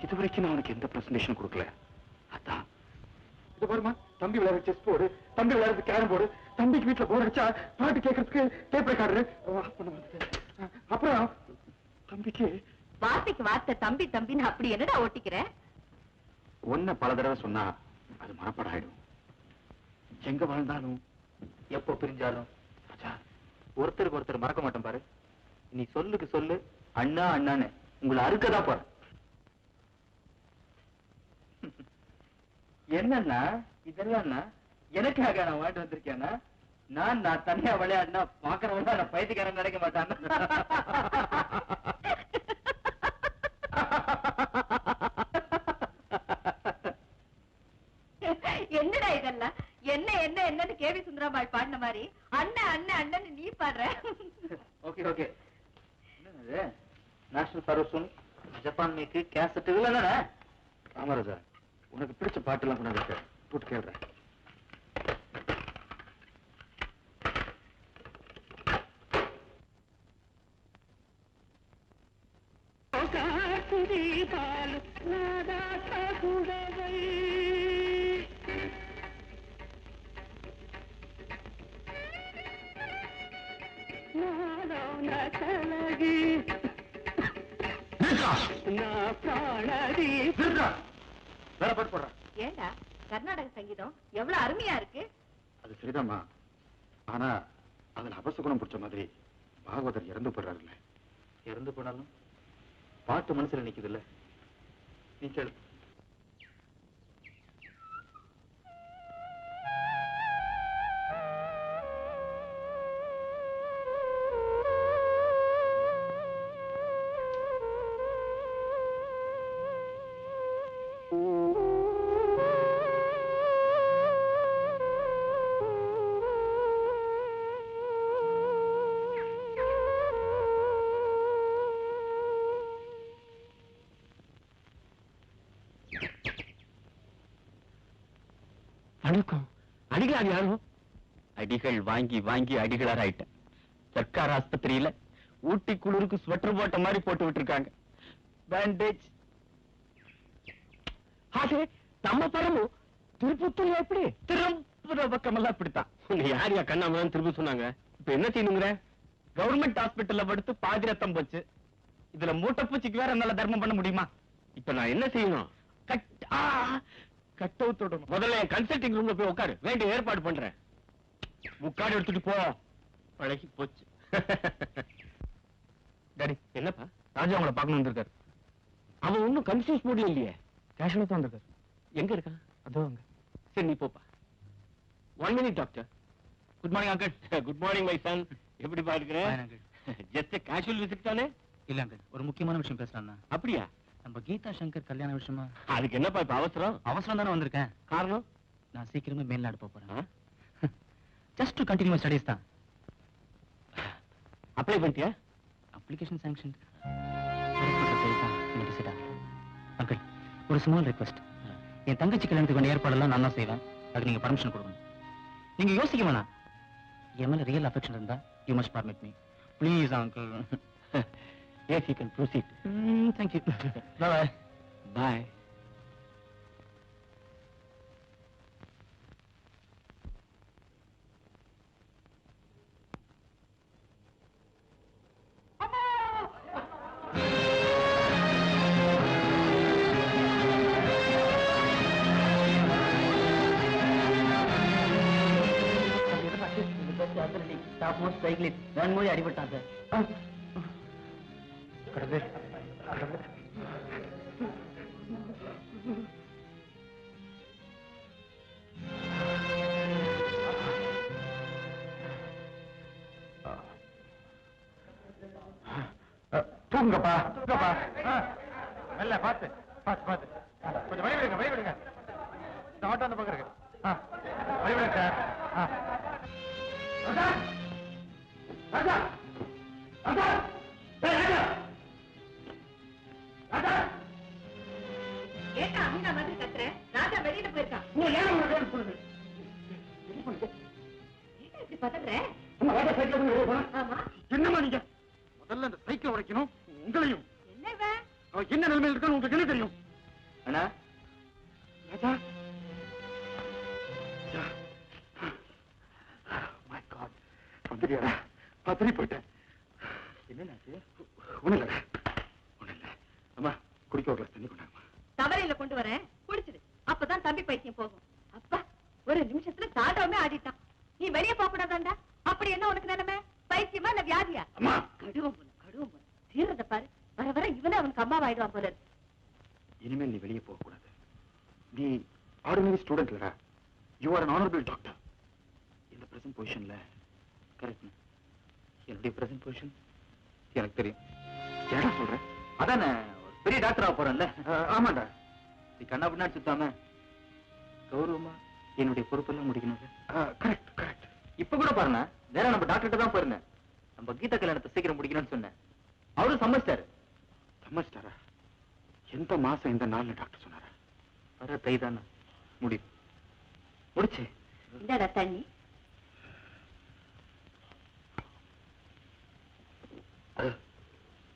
இது வரைக்கும் நான் அவனுக்கு எந்த பிரசன்டேஷன் கொடுக்கல. அதான் இது பாருமா, தம்பி விளையாட செஸ் போர்டு, தம்பி விளையாடுறது கேரம் போர்டு, தம்பிக்கு வீட்டுல போர் அடிச்சா பாட்டு கேட்கறதுக்கு டேப் ரெக்கார்டரு. அப்புறம் தம்பிக்கு வார்த்தைக்கு வார்த்தை தம்பி தம்பின்னு அப்படி என்னடா ஓட்டிக்கிற? ஒன்ன பல தடவை சொன்னா அது மனப்பாடம் ஆயிடும். எங்க வாழ்ந்தாலும் எப்போ பிரிஞ்சாலும் ஒருத்தருக்கு ஒருத்தர் மறக்க மாட்டோம் பாரு. நீ சொல்லுக்கு சொல்லு அண்ணா அண்ணான்னு உங்களை அறுக்கதான் போற. என்னன்னா இதெல்லாம் எனக்காக நான் வாங்கிட்டு வந்திருக்கேன்னா, நான் தனியா விளையாடினா பாக்குறவங்க நான் பைத்தியக்காரன் நினைக்க மாட்டான். என்னடா இதெல்லாம்? என்ன என்ன என்னன்னு கேவி சுந்தராபாய் பாடின மாதிரி அண்ணன் அண்ணன் அண்ணன் நீ பாடுற. Okay okay. என்னது நேஷனல் சர்வீஸ் ஜப்பான் மேக்கு கேசட் இல்ல ராமராஜா, உனக்கு பிடிச்ச பாட்டு எல்லாம் கொண்டு இருக்கு, போட்டு கேள்றேன். வேற பாட்டு போடுறேன். ஏண்டா கர்நாடக சங்கீதம் எவ்வளவு அருமையா இருக்கு. அது சரிதாம்மா, ஆனா அதுல அபசகுணம் பிடிச்ச மாதிரி பாகவதர் இறந்து போடுறாருல்ல. இறந்து போனாலும் பாட்டு மனசுல நிக்குது இல்ல. நீ கேளு. வணக்கம். அடிகளார் யாரும்? அடிகள் வாங்கி வாங்கி அடிகளார் ஆயிட்டேன். சர்க்கார் ஆஸ்பத்திரியில ஊட்டி குளிருக்கு ஸ்வெட்டர் போட்ட மாதிரி போட்டு விட்டுருக்காங்க. பேண்டேஜ். நம்ம பரமு திருப்பத்தூர் எப்படி? திருப்புற பக்கமெல்லாம் இப்படித்தான். யார் யா கண்ணாமதான் திருப்பி சொன்னாங்க. இப்ப என்ன செய்யணுங்கிற? கவர்மெண்ட் ஹாஸ்பிட்டல்ல படுத்து பாதி ரத்தம் போச்சு. இதுல மூட்டைப்பூச்சிக்கு வேற நல்ல தர்மம் பண்ண முடியுமா? இப்ப நான் என்ன செய்யணும்? கட்டவுத்தோட முதல்ல என் கன்சல்டிங் ரூம்ல போய் உட்காரு. வேண்டிய ஏற்பாடு பண்றேன். முக்காடு எடுத்துட்டு போ. பழகி போச்சு. டாடி என்னப்பா? ராஜா உங்களை பார்க்கணும் வந்திருக்காரு. அவன் ஒன்னும் கன்ஃபியூஸ் மூட்ல இல்லையே. கேஷுவலா தான் வந்திருக்காரு. எங்க இருக்கான்? அதோ அங்க. சரி நீ போப்பா. 1 minute doctor. Good morning uncle. Good morning my son. எப்படி பாருக்கிறேன்? ஜஸ்ட் கேஷுவல் விசிட் தானே? இல்ல அங்கிள், ஒரு முக்கியமான விஷயம் பேசலாம். அப்படியா? நம்ம கீதா சங்கர் கல்யாண விஷயமா? அதுக்கு என்னப்பா இப்ப அவசரம்? அவசரம் தானே வந்திருக்கேன். காரணம்? நான் சீக்கிரமே மேல்நாடு போறேன். ஜஸ்ட் டு கண்டினியூ ஸ்டடீஸ் தான். அப்ளை பண்ணிட்டியா? Application sanction. அங்கிள், ஒரு ஸ்மால் ரிக்வெஸ்ட். என் தங்கச்சி கல்யாணத்துக்கு வேண்டிய ஏற்பாடெல்லாம் நான் தான் செய்வேன். அதுக்கு நீங்க பர்மிஷன் கொடுக்கணும். நீங்க யோசிக்க வேணாம். என் மேல ரியல் அஃபெக்ஷன் இருந்தா you must permit me please uncle. Yes, you can proceed. Thank you. Bye. Bye. Top most cyclist Vanmozhi அடிபட்டான் சார். தூங்கப்பா தூங்கப்பா. நல்ல பாத்து பாத்து பாத்து கொஞ்சம் வழி விடுங்க. இந்த ஆட்டோ அந்த பக்கம் இருக்கு. வழி விடுங்க சார். ராஜா ராஜா ராஜா ராஜா ராஜா. ஏண்டா அம்மா மாதிரி கத்துற? ராஜா வெளியில போயிருக்கான். நீ ஏன் உங்களை ரோடு போடுது? இப்படி பதற? ராஜா சைக்கிள் ஆமா. என்னமா நீங்க முதல்ல இந்த சைக்கிள் உடைக்கணும். உங்களையும் என்ன அவன் என்ன நிலைமையில் இருக்கான்னு உங்களுக்கு என்ன தெரியும்? அண்ணா ராஜா மை காட், வந்துட்டியாடா? பத்திரி போயிட்டேன். என்னன்னாச்சு? ஒண்ணு இல்ல. அம்மா குடிக்க ஒரு கிளாஸ் தண்ணி கொண்டாங்கம்மா. தவறையில கொண்டு வரேன், குடிச்சிடு. அப்பதான் தம்பி பைத்தியம் போகும். அப்பா, ஒரு நிமிஷத்துல தாண்டவமே ஆடிட்டான். நீ வெளியே போக கூடாதாண்டா. அப்படி என்ன உனக்கு நிலைமை? பைத்தியமா இல்ல வியாதியா? அம்மா கடுவம் போல சீரத பாரு. வர வர இவனே அவனுக்கு அம்மாவாயிடுவான் போல இருக்கு. இனிமேல் நீ வெளியே போக கூடாது. நீ ஆர்டினரி ஸ்டூடெண்ட் இல்லடா. You are an honorable doctor. இந்த பிரசன்ட் பொசிஷன்ல கரெக்ட். என்னுடைய பிரசன்ட் பொசிஷன் எனக்கு தெரியும். என்னடா சொல்ற? அதானே ஒரு பெரிய டாக்டரா போறேன்ல. ஆமாண்டா. நீ கண்ணா பின்னாடி சுத்தாம கௌரவமா என்னுடைய பொறுப்பெல்லாம் முடிக்கணும். Correct correct. இப்ப கூட பாருங்க, வேற நம்ம டாக்டர்கிட்ட தான் போயிருந்தேன். நம்ம கீதா கல்யாணத்தை சீக்கிரம் முடிக்கணும்னு சொன்னேன். அவரும் சம்மதிச்சிட்டாரு. சம்மதிச்சிட்டாரா? எந்த மாசம் இந்த நாள்ல டாக்டர் சொன்னாரா? வர தை தானே முடியும். முடிச்சு இந்தாடா தண்ணி.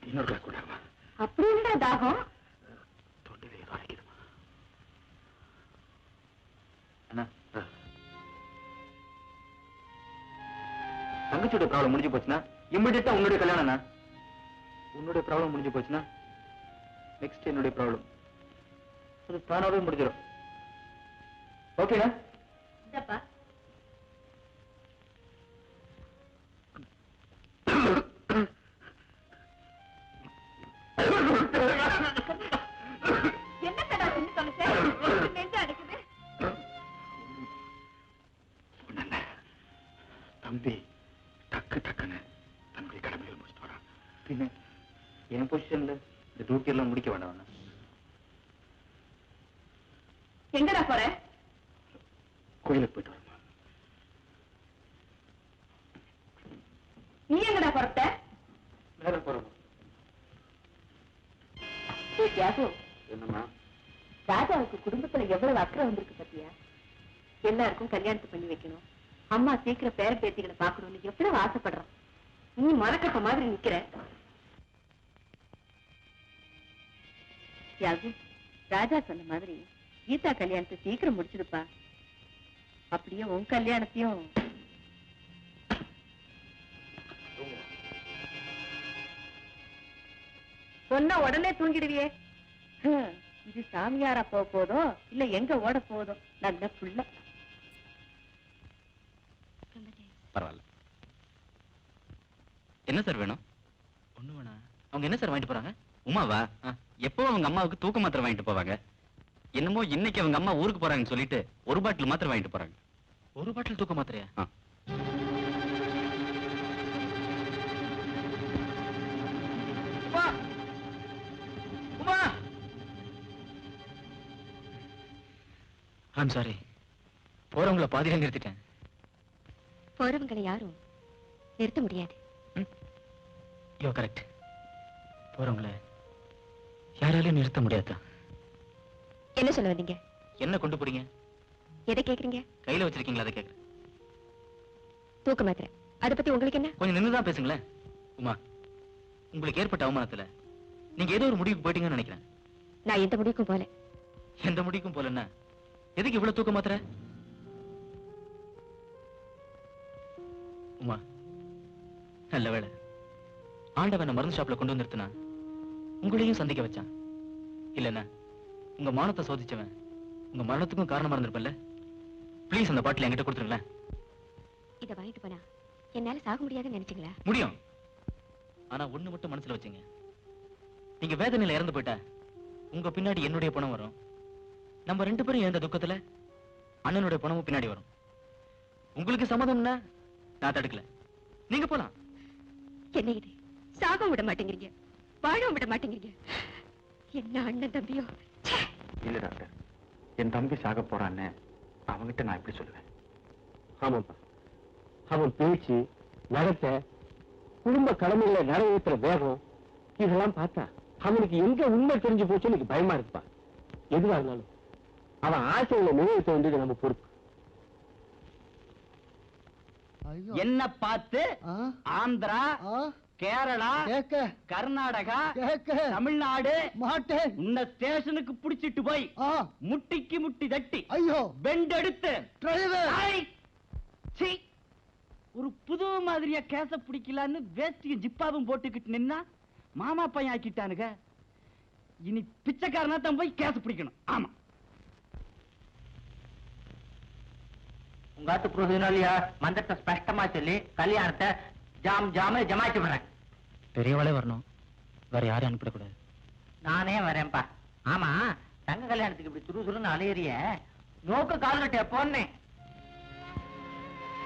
இன்னொரு கிளாஸ் கொண்டாங்கம்மா. அப்படி என்னடா தாகம்? தொண்டையில ஏதோ அரைக்குதுமா. அண்ணா, தங்கச்சியோட ப்ராப்ளம் முடிஞ்சு போச்சுன்னா இம்மிடியட்டா உன்னுடைய கல்யாணம். உன்னுடைய ப்ராப்ளம் முடிஞ்சு போச்சுன்னா நெக்ஸ்ட் என்னுடைய ப்ராப்ளம். அது தானாவே முடிஞ்சிடும். ஓகேண்ணா? இந்தப்பா. என்ன கடா சின்ன தொலைச்ச? நெஞ்சு அடைக்குது. தம்பி டக்கு டக்குன்னு தன்னுடைய கடமைகள் முடிச்சுட்டு வரான். பின்ன என் பொசிஷன்ல இந்த டியூட்டி எல்லாம் முடிக்க வேண்டாம். எங்கடா போற? கோயிலுக்கு போயிட்டு வரமா. நீ எங்கடா போறத? மேல போறோம். என்னம்மா? ராஜாவுக்கு குடும்பத்துல எவ்வளவு அக்கறை வந்திருக்கு பத்தியா? எல்லாருக்கும் கல்யாணத்தை பண்ணி வைக்கணும், அம்மா சீக்கிரம் பேர பேத்திகளை பாக்கணும்னு எவ்வளவு ஆசைப்படுறான். நீ மரக்கட்ட மாதிரி நிக்கிற. தியாகு, ராஜா சொன்ன மாதிரி கீதா கல்யாணத்தை சீக்கிரம் முடிச்சிருப்பா. அப்படியே உன் கல்யாணத்தையும். சொன்ன உடனே தூங்கிடுவியே. இது சாமியாரா போக போதோ இல்ல எங்க ஓட போதோ? நல்ல புள்ள. பரவாயில்ல. என்ன சார் வேணும்? ஒண்ணு வேணா. அவங்க என்ன சார் வாங்கிட்டு போறாங்க? உமாவா? எப்போ அவங்க அம்மாவுக்கு தூக்க மாத்திரை வாங்கிட்டு போவாங்க. என்னமோ இன்னைக்கு அவங்க அம்மா ஊருக்கு போறாங்கன்னு சொல்லிட்டு ஒரு பாட்டில் மாத்திரை வாங்கிட்டு போறாங்க. ஒரு பாட்டில் தூக்க மாத்திரையா? ஐம் சாரி, போறவங்கள பாதியில நிறுத்திட்டேன். போறவங்களை யாரும் நிறுத்த முடியாது. யோ கரெக்ட். போறவங்கள யாராலையும் நிறுத்த முடியாதா? என்ன சொல்ல வந்தீங்க? என்ன கொண்டு போறீங்க? எதை கேக்குறீங்க? கையில வச்சிருக்கீங்களா? அதை கேக்குறேன். தூக்க மாத்திரை. அதை பத்தி உங்களுக்கு என்ன? கொஞ்சம் நின்னுதான் பேசுங்களேன். உமா, உங்களுக்கு ஏற்பட்ட அவமானத்துல நீங்க ஏதோ ஒரு முடிவுக்கு போயிட்டீங்கன்னு நினைக்கிறேன். நான் எந்த முடிவுக்கும் போல. எந்த முடிவுக்கும் போலன்னா எதுக்கு இவ்வளவு தூக்க மாத்திரை? உமா, நல்ல வேளை ஆண்டவன் மருந்து ஷாப்ல கொண்டு வந்து நிறுத்தினா உங்களையும் சந்திக்க வச்சான். இல்லன்னா உங்க மானத்தை சோதிச்சவன் உங்க மரணத்துக்கும் காரணமா இருந்திருப்பல்ல. ப்ளீஸ் அந்த பாட்டில் என்கிட்ட கொடுத்துருங்களேன். இதை வாங்கிட்டு போனா என்னால சாக முடியாதுன்னு நினைச்சீங்களா? முடியும். ஆனா ஒண்ணு மட்டும் மனசுல வச்சுங்க. நீங்க வேதனையில இறந்து போயிட்டா உங்க பின்னாடி என்னுடைய பணம் வரும். நம்ம ரெண்டு பேரும் இழந்த துக்கத்துல அண்ணனுடைய பணமும் பின்னாடி வரும். உங்களுக்கு சம்மதம்னா நான் தடுக்கல, நீங்க போலாம். என்ன இது? சாக விட மாட்டேங்கிறீங்க, வாழ விட மாட்டேங்கிறீங்க. என்ன அண்ணன் தம்பியோ? இல்ல டாக்டர், என் தம்பி சாக போறான்னு அவங்கிட்ட நான் எப்படி சொல்லுவேன்? ஆமாப்பா, அவன் பேச்சு, நடத்தை, குடும்ப கடமைகளை நிறைவேற்றுற வேகம், இதெல்லாம் பார்த்தா அவனுக்கு எங்க உண்மை தெரிஞ்சு போச்சு எனக்கு பயமா இருக்குப்பா. எதுவா இருந்தாலும் அவன் ஆசைகளை நிறைவேற்ற வேண்டியது நம்ம பொறுப்பு. என்ன பார்த்து ஆந்திரா கேரளா கேட்க கர்நாடகா கேட்க தமிழ்நாடு மாட்டேன். உன்னை ஸ்டேஷனுக்கு புடிச்சிட்டு போய் ஆ, முட்டிக்கு முட்டி தட்டி ஐயோ பெண்ட் எடுத்து டிரைவர். ஐ! சீ! ஒரு புது மாதிரியா கேச பிடிக்கலான்னு வேஸ்டியும் ஜிப்பாவும் போட்டுக்கிட்டு நின்னா மாமா பையன் ஆக்கிட்டானுங்க. இனி பிச்சைக்காரனா தான் போய் கேச பிடிக்கணும். ஆமா, உங்காத்து புரோகினாலியா மந்திரத்தை ஸ்பஷ்டமா சொல்லி கல்யாணத்தை ஜாம ஜமாச்சு விடுறேன். பெரியவளே வரணும், வேற யாரையும் அனுப்பிடக்கூடாது. நானே வரேன்ப்பா. ஆமா, தங்க கல்யாணத்துக்கு இப்படி துருதுருன்னு அலையறிய நோக்கு கால் கட்டிய போனேன்.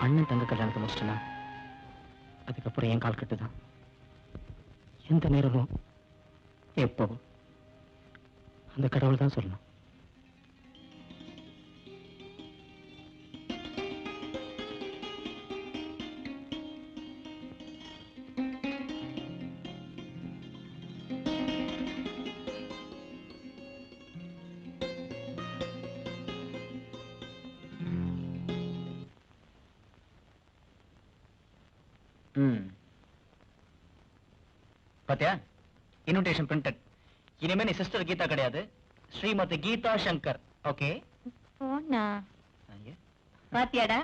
அண்ணன் தங்க கல்யாணத்தை முடிச்சிட்டனா அதுக்கப்புறம் என் கால் கட்டுதான். எந்த நேரமும் எப்பவும் அந்த கடவுள் தான் சொல்லணும். பாத்தியா, இன்விடேஷன் பிரிண்டட். இனிமே நீ சிஸ்டர் கீதா கிடையாது, ஸ்ரீமதி கீதா சங்கர். ஓகே? போனா பாத்தியாடா,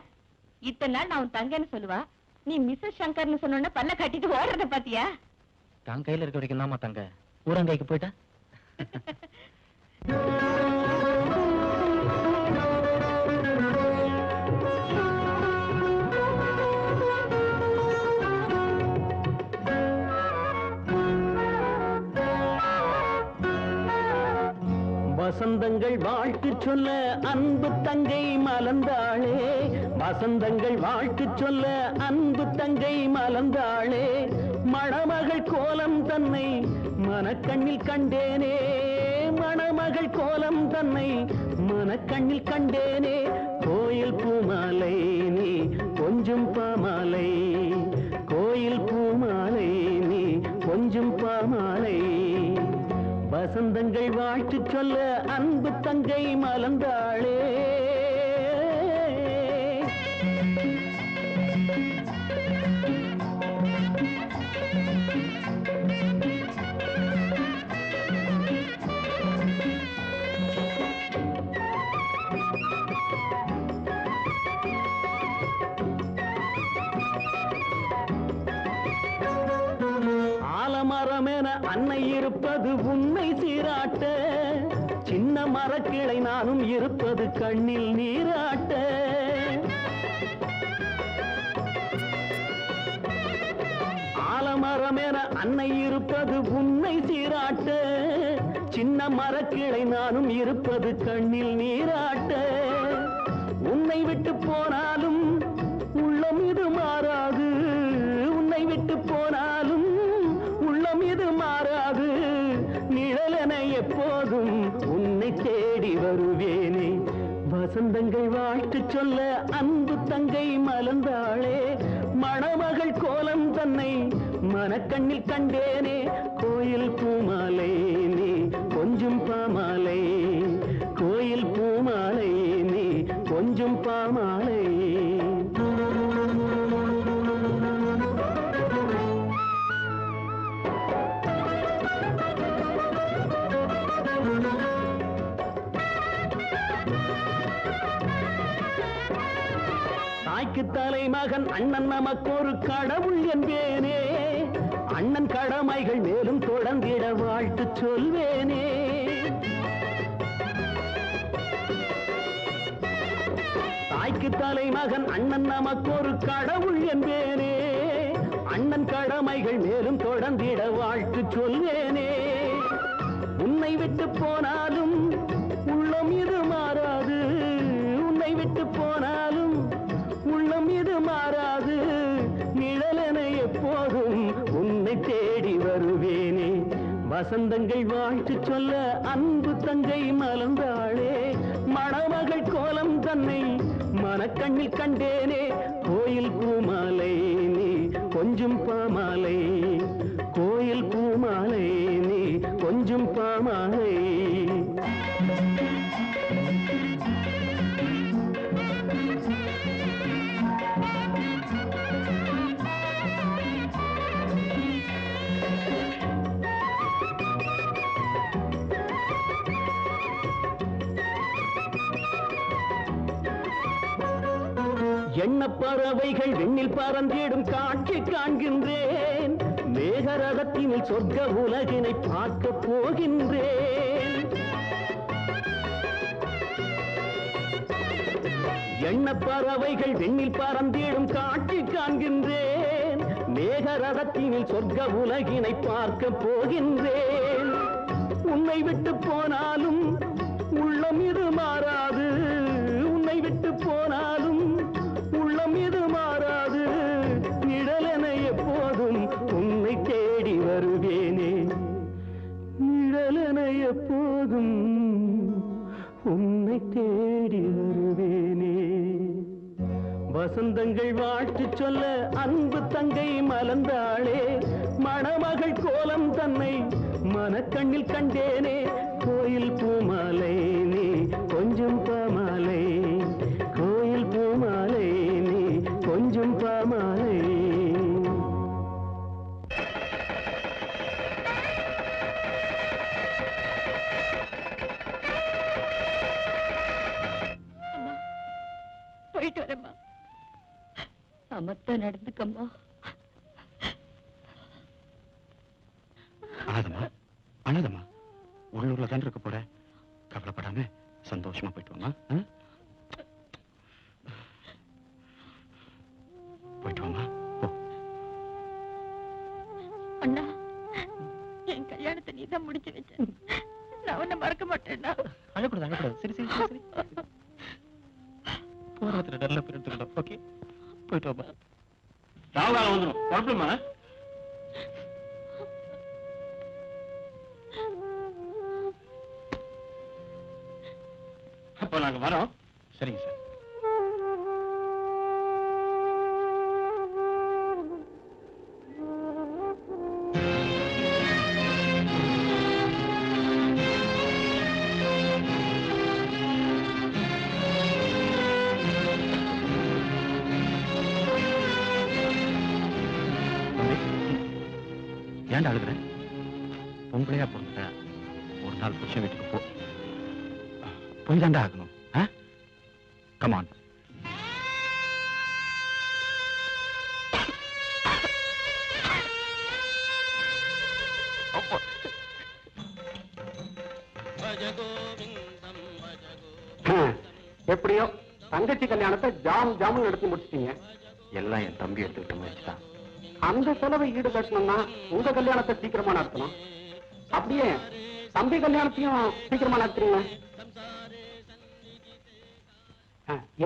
இத்தனை நாள் நான் உன் தங்கன்னு சொல்லுவா, நீ மிஸ்ஸஸ் சங்கர்னு சொன்ன பல்ல கட்டிட்டு ஓடுறத பாத்தியா? தான் கையில இருக்க வரைக்கும் தாமா தங்க. ஊரங்கைக்கு போயிட்டா வசந்தங்கள் வாழ்த்து சொல்ல அன்பு தங்கை மலர்ந்தாளே, வசந்தங்கள் வாழ்த்து சொல்ல அன்பு தங்கை மலர்ந்தாளே, மணமகள் கோலம் தன்னை மனக்கண்ணில் கண்டேனே, மணமகள் கோலம் தன்னை மனக்கண்ணில் கண்டேனே, கோயில் பூமாலை நீ கொஞ்சம் பாமாலை, கோயில் பூமாலை நீ கொஞ்சம் பாமாலை, வசந்தங்கள் வாழ்த்து சொல்ல அன்பு தங்கை மலர்ந்தாளே. ஆலமரமென அன்னை இருப்பது உன்னை சீராட்ட, சின்ன மரக்கிளை நானும் இருப்பது கண்ணில் நீராட்ட, ஆலமரமென அன்னை இருப்பது உன்னை சீராட்ட, சின்ன மரக்கிளை நானும் இருப்பது கண்ணில் நீராட்ட, உன்னை விட்டு போனாலும் உள்ளம் இது மாறாது, உன்னை விட்டு போனாலும் உள்ளம் இது மாறாது, நிழலென எப்போதும் உன்னை தேடி வருவேனே, வசந்தங்கள் வாழ்த்து சொல்ல அன்பு தங்கை மலர்ந்தாளே, மணமகள் கோலம் தன்னை மனக்கண்ணில் கண்டேனே, கோயில் பூமாலை நீ கொஞ்சம் பாமாலை, கோயில் பூமாலை நீ கொஞ்சம் பாமாலை. தாய்க்கு தலைமகன் அண்ணன் நமக்கு ஒரு கடவுள் என்பேனே, அண்ணன் கடமைகள் மேலும் தொடர்ந்திட வாழ்த்து சொல்வேனே, தாய்க்கு தலைமகன் அண்ணன் நமக்கு ஒரு கடவுள் என்பேனே, அண்ணன் கடமைகள் மேலும் தொடர்ந்திட வாழ்த்து சொல்வேனே, உன்னை விட்டு போனாலும் உள்ளம் இது மாறாது, உன்னை விட்டு போனாலும் உள்ளம் இது மாறாது, நிழலென எப்போதும் உன்னை தேடி வருவேனே, வசந்தங்கள் வாழ்த்து சொல்ல அன்பு தங்கை மலர்ந்தாளே, மணமகள் கோலம் தன்னை மனக்கண்ணில் கண்டேனே, கோயில் பூமாலை நீ கொஞ்சம் பாமாலை, கோயில் பூமாலை நீ கொஞ்சம் பாமாலை. எண்ண பறவைகள் விண்ணில் பறந்திடும் காட்சி காண்கின்றேன். மேகரதத்தினில் சொர்க்க உலகினை பார்க்க போகின்றேன். எண்ண பறவைகள் விண்ணில் பறந்திடும் காட்சி காண்கின்றேன். மேகரதத்தினில் சொர்க்க உலகினை பார்க்க போகின்றேன். உன்னை விட்டு போனாலும் உள்ளம் இது மாறாது. உன்னை விட்டு போனாலும் உள்ளம் இது மாறாது. நிழலென எப்போதும் உன்னை தேடி வருவேனே. நிழலென எப்போதும் உன்னை தேடி வருவேனே. வசந்தங்கள் வாழ்த்து சொல்ல அன்பு தங்கை மலர்ந்தாளே. மணமகள் கோலம் தன்னை மனக்கண்ணில் கண்டேனே. கோயில் பூமாலை நீ கொஞ்சம் பாமாலை. கோயில் பூமாலை நீ கொஞ்சம் பாமாலை. போயிட்டு வரேம்மா. சமத்தா நடந்துக்கம்மா. அழாதம்மா, அழாதம்மா. உள்ளூர்ல தான் இருக்க போற. கவலைப்படாம சந்தோஷமா போயிட்டு வாமா. போயிட்டு வாமா. அண்ணா, என் கல்யாணத்தை நீதான் முடிச்சு வச்ச. நான் உன்னை மறக்க மாட்டேன்னா. அழக்கூடாது, அழக்கூடாது. சரி சரி சரி சரி. போராத்துல நல்ல பேர் எடுத்துக்கலாம். ஓகே, போயிட்டு வாமா. ராவகாலம் வந்துடும். குழப்பமா? அப்ப நாங்க வரோம். சரிங்க சார். ஏன்டா அழுகுற? பொம்பளையா பொண்ணு ஒரு நாள் புருஷன் வீட்டுக்கு போ. போய் தாண்டா ஆகணும். கமான். எப்படியோ தங்கச்சி கல்யாணத்தை ஜாம் ஜாமுன் நடத்தி முடிச்சிட்டீங்க. எல்லாம் என் தம்பி எடுத்துக்கிட்ட முயற்சி தான். அந்த செலவை ஈடு கட்டணும்னா உங்க கல்யாணத்தை சீக்கிரமா நடத்தணும். அப்படியே தம்பி கல்யாணத்தையும் சீக்கிரமா நடத்துறீங்க.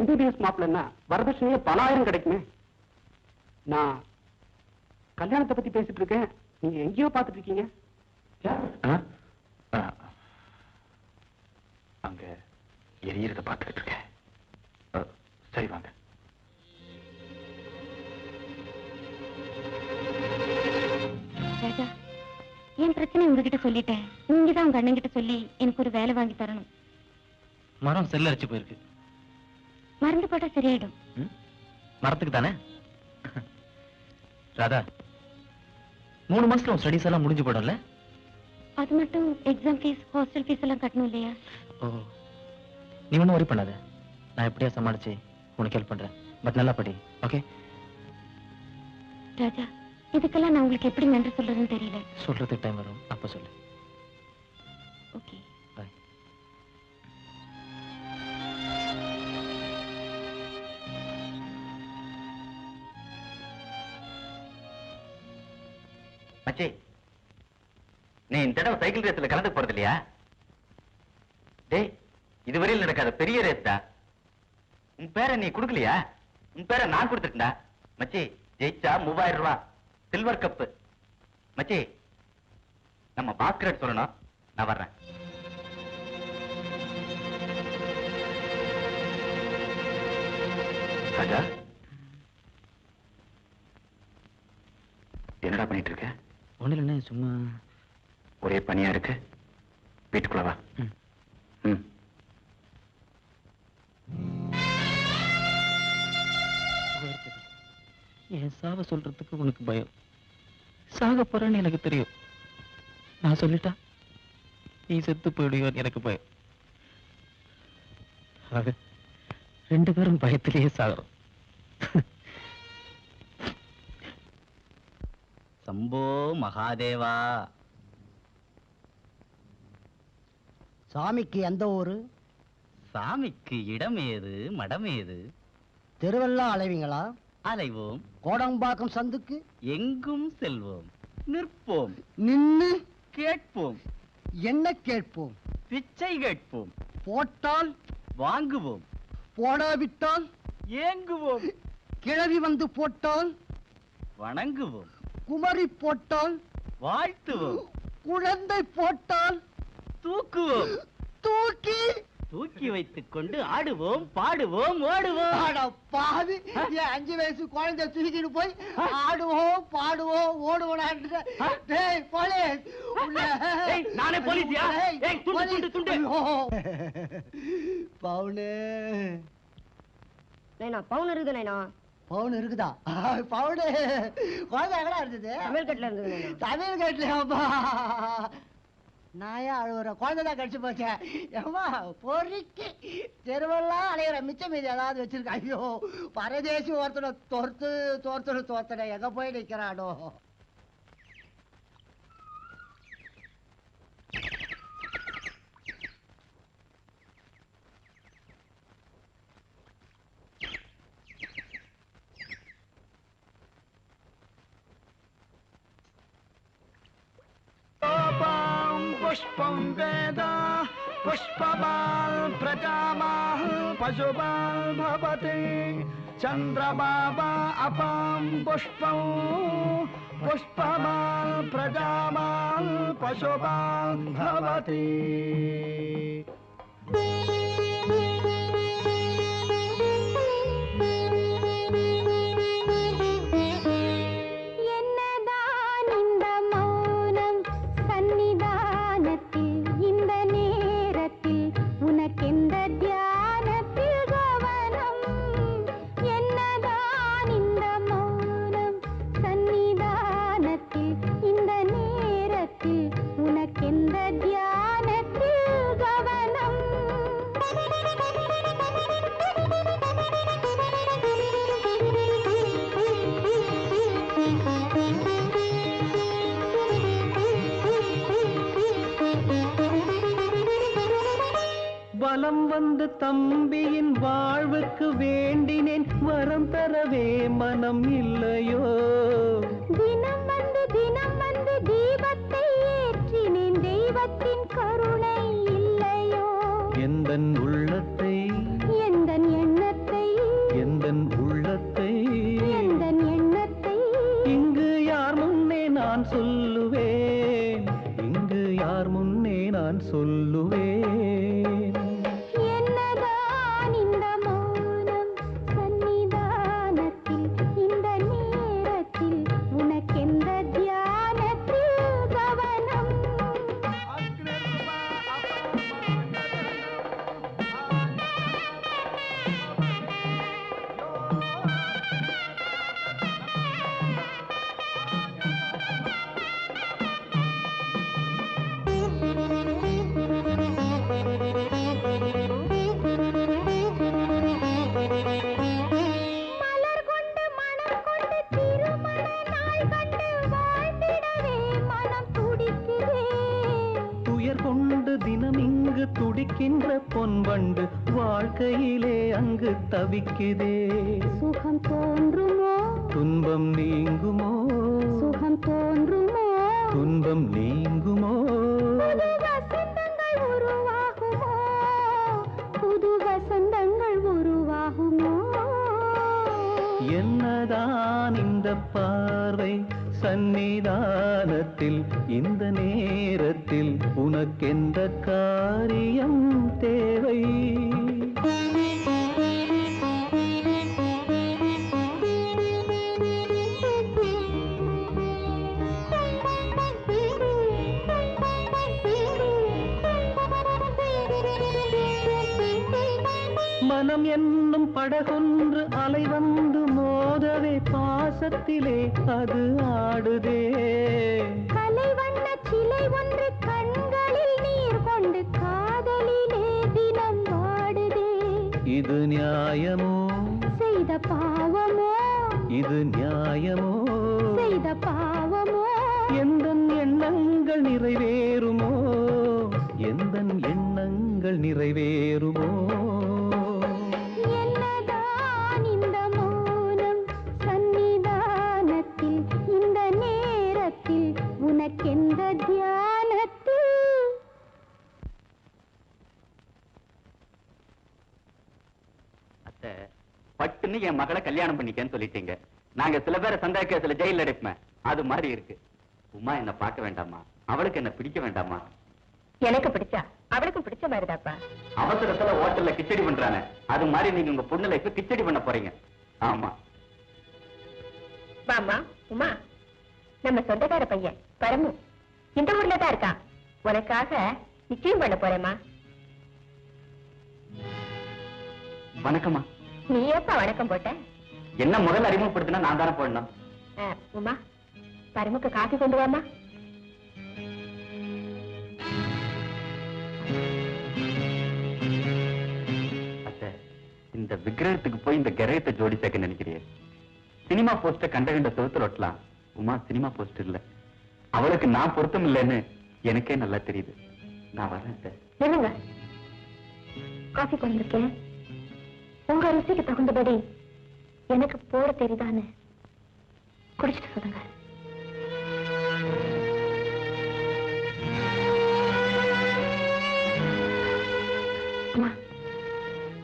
MBBS மாப்பிள்ளன்னா வரதட்சணையே பல ஆயிரம் கிடைக்குமே. நான் கல்யாணத்தை பத்தி பேசிட்டு இருக்கேன், நீங்க எங்கேயோ பாத்துட்டு இருக்கீங்க. அங்க எரியறத பார்த்துக்கிட்டு இருக்கேன். சரி வாங்க. ராஜா, என் பிரச்சனை உங்ககிட்ட சொல்லிட்டேன். நீங்கதான் உங்க அண்ணன் கிட்ட சொல்லி எனக்கு ஒரு வேலை வாங்கி தரணும். மரம் செல்ல அரிச்சு போயிருக்கு. மருந்து போட்டா சரியாயிடும். மரத்துக்கு தானே? ராதா, 3 மாசத்துல ஸ்டடிஸ் எல்லாம் முடிஞ்சு போயிடும்ல? அது மட்டும் எக்ஸாம் ஃபீஸ், ஹாஸ்டல் ஃபீஸ் எல்லாம் கட்டணும் இல்லையா? ஓ, நீ ஒன்றும் worry பண்ணாத. நான் எப்படியா சமாளிச்சு உனக்கு ஹெல்ப் பண்றேன். பட் நல்லா படி. ஓகே? ராஜா, இதுக்கெல்லாம் நான் உங்களுக்கு எப்படி நன்றி சொல்றதுன்னு தெரியல. சொல்றதுக்கு டைம் வரும், அப்ப சொல்லு. Okay, bye. மச்சி, நீ இந்த தடவை சைக்கிள் ரேஸ்ல கலந்து போறது இல்லையா? டேய், இதுவரையில் நடக்காத பெரிய ரேஸ் தான். உன் பேரை நீ கொடுக்கலையா? உன் பேரை நான் கொடுத்துட்டா. மச்சி, ஜெயிச்சா 3000 ரூபாய் சில்வர் கப்பு. மச்சி, நம்ம பாஸ்கர் சொல்லணும். நான் வர்றேன். ராஜா, என்னடா பண்ணிட்டு இருக்க? ஒண்ணு இல்லைண்ணே, சும்மா. ஒரே பனியா இருக்கு. வீட்டுக்குள்ள வா. ம். என் சாவ சொல்றதுக்கு உனக்கு பயம். சாக போறேன்னு எனக்கு தெரியும். நான் சொல்லிட்டா நீ செத்து போயிடுவோன்னு எனக்கு பயம். ஆக 2 பேரும் பயத்திலேயே சாகிறோம். சம்போ மகாதேவா. சாமிக்கு எந்த ஊரு? சாமிக்கு இடமேது மடமேது? தெருவெல்லாம் அலைவீங்களா? அலைவோம். கோடம்பாக்கம் சந்துக்கு எங்கும் செல்வோம். நிற்போம். நின்னு கேட்போம். என்ன கேட்போம்? பிச்சை கேட்போம். போட்டால் வாங்குவோம். போடாவிட்டால் ஏங்குவோம். கிழவி வந்து போட்டால் வணங்குவோம். குமரி போட்டால் வாழ்த்துவோம். குழந்தை போட்டால் தூக்குவோம். தூக்கி தூக்கி வைத்துக் கொண்டு ஆடுவோம், பாடுவோம், ஓடுவோம். அட பாவி, என் 5 வயசு குழந்தை தூக்கிட்டு போய் ஆடுவோம் பாடுவோம் ஓடுவோம். நானே போலீஸ்யா? துண்டு துண்டு துண்டு. பவுனு நைனா பவுன் இருக்குது நைனா. பவுன் இருக்குதா? பவுனு குழந்தை எங்கடா இருந்தது? தமிழ்கட்டில் இருந்தது நைனா. தமிழ்கட்டிலப்பா. நான் ஏன் அழுவுற? குழந்தைதான் கடிச்சு போச்சேன். ஏமா பொறிக்கு தெருவெல்லாம் அலையிற மிச்சம் மீதி ஏதாவது வச்சிருக்க. ஐயோ, பரதேசி ஒருத்தனை தோர்த்தனை எங்க போய் நிக்கிறானோ? पुष्पं वेद पुष्पबाल प्रजामाः पशुबाल भवति चन्द्रबाबा अपां पुष्पं पुष्पबाल प्रजामाः पशुबाल भवति. வலம் வந்து தம்பியின் வாழ்வுக்கு வேண்டினேன், வரம் தரவே மனம் இல்லையோ? தினம் வந்து தீபத்தை ஏற்றினேன், தெய்வத்தின் கருணை இல்லையோ? எந்தன் உள்ளத்தை எந்தன் எண்ணத்தை எந்தன் உள்ளத்தை எந்தன் எண்ணத்தை இங்கு யார் முன்னே நான் சொல்லுவேன், இங்கு யார் முன்னே நான் சொல்லுவேன். என்னதான் இந்த மௌனம் சன்னிதானத்தில், இந்த நேரத்தில் உனக்கெந்த தியானத்தில் கவனம்? மலர் கொண்டு மனம் கொண்டு திருமண நாள் கண்டு வாழ்ந்திடவே மனம் துடிக்குதே. துயர் கொண்டு தினம் இங்கு துடிக்கின்ற பொன்வண்டு வாழ்க்கையிலே அங்கு தவிக்குதே. சுகம் தோன்றுமோ துன்பம் நீங்குமோ? சுகம் தோன்றுமோ துன்பம் நீங்குமோ? புது வசந்தங்கள் உருவாகுமோ? புது வசந்தங்கள் உருவாகுமோ? என்னதான் இந்த பார்வை சன்னிதானத்தில், இந்த நேரத்தில் உனக்கெந்த காரியம் தேவை? மனம் என்னும் படகொன்று அலை வந்து மோதவே, பாசத்திலே அது ஆடுதே. கலை வண்ண சிலை ஒன்று கண்களில் நீர் கொண்டு காதலிலே தினம் வாடுதே. இது நியாயமோ? செய்த பாவமோ? இது நியாயமோ? செய்த பாவமோ? எண்ணங்கள் நிறைவேறுமோ எந்தன் எண்ணங்கள் நிறைவேறுமோ என்னதான் இந்த மௌனம் சன்னிதானத்தில் இந்த நேரத்தில் உனக்கெந்த தியானத்தில் அத்தை, பட்டுன்னு என் மகளை கல்யாணம் பண்ணிக்கன்னு சொல்லிட்டீங்க. நாங்க சில பேரை சந்தேக கேஸ்ல ஜெயில அடைப்போம். அது மாதிரி இருக்கு. உமா என்ன பார்க்க வேண்டாமா? அவளுக்கு என்ன பிடிக்க வேண்டாமா? எனக்கு பிடிச்சா அவளுக்கும் பிடிச்ச மாதிரிதாப்பா. அவசரத்துல ஹோட்டல்ல கிச்சடி பண்றானே, அது மாதிரி நீங்க உங்க பொண்ணு லைஃப் கிச்சடி பண்ண போறீங்க. ஆமா. வாமா உமா, நம்ம சொந்தக்கார பையன் பரமு இந்த ஊர்ல தான் இருக்கான். உனக்காக நிச்சயம் பண்ண போறேம்மா. வணக்கம்மா. நீ எப்ப வணக்கம் போட்ட? என்ன முதல்ல அறிமுகப்படுத்தினா நான் தானே போடணும். உமா, பரமுக்கு காஃபி கொண்டு வாமா. அத்தை, இந்த விக்கிரகத்துக்கு போய் இந்த கிரகத்தை ஜோடி சேர்க்க நினைக்கிறேன். சினிமா போஸ்ட கண்ட செவத்துல ஒட்டலாம். உமா சினிமா போஸ்ட் இல்ல. அவளுக்கு நான் பொருத்தம் இல்லைன்னு எனக்கே நல்லா தெரியுது. நான் வரேன் அத்தை. என்னங்க காஃபி கொண்டு இருக்கேன். உங்க ருசிக்கு தகுந்தபடி எனக்கு போட தெரியுதான்னு குடிச்சிட்டு சொல்லுங்க.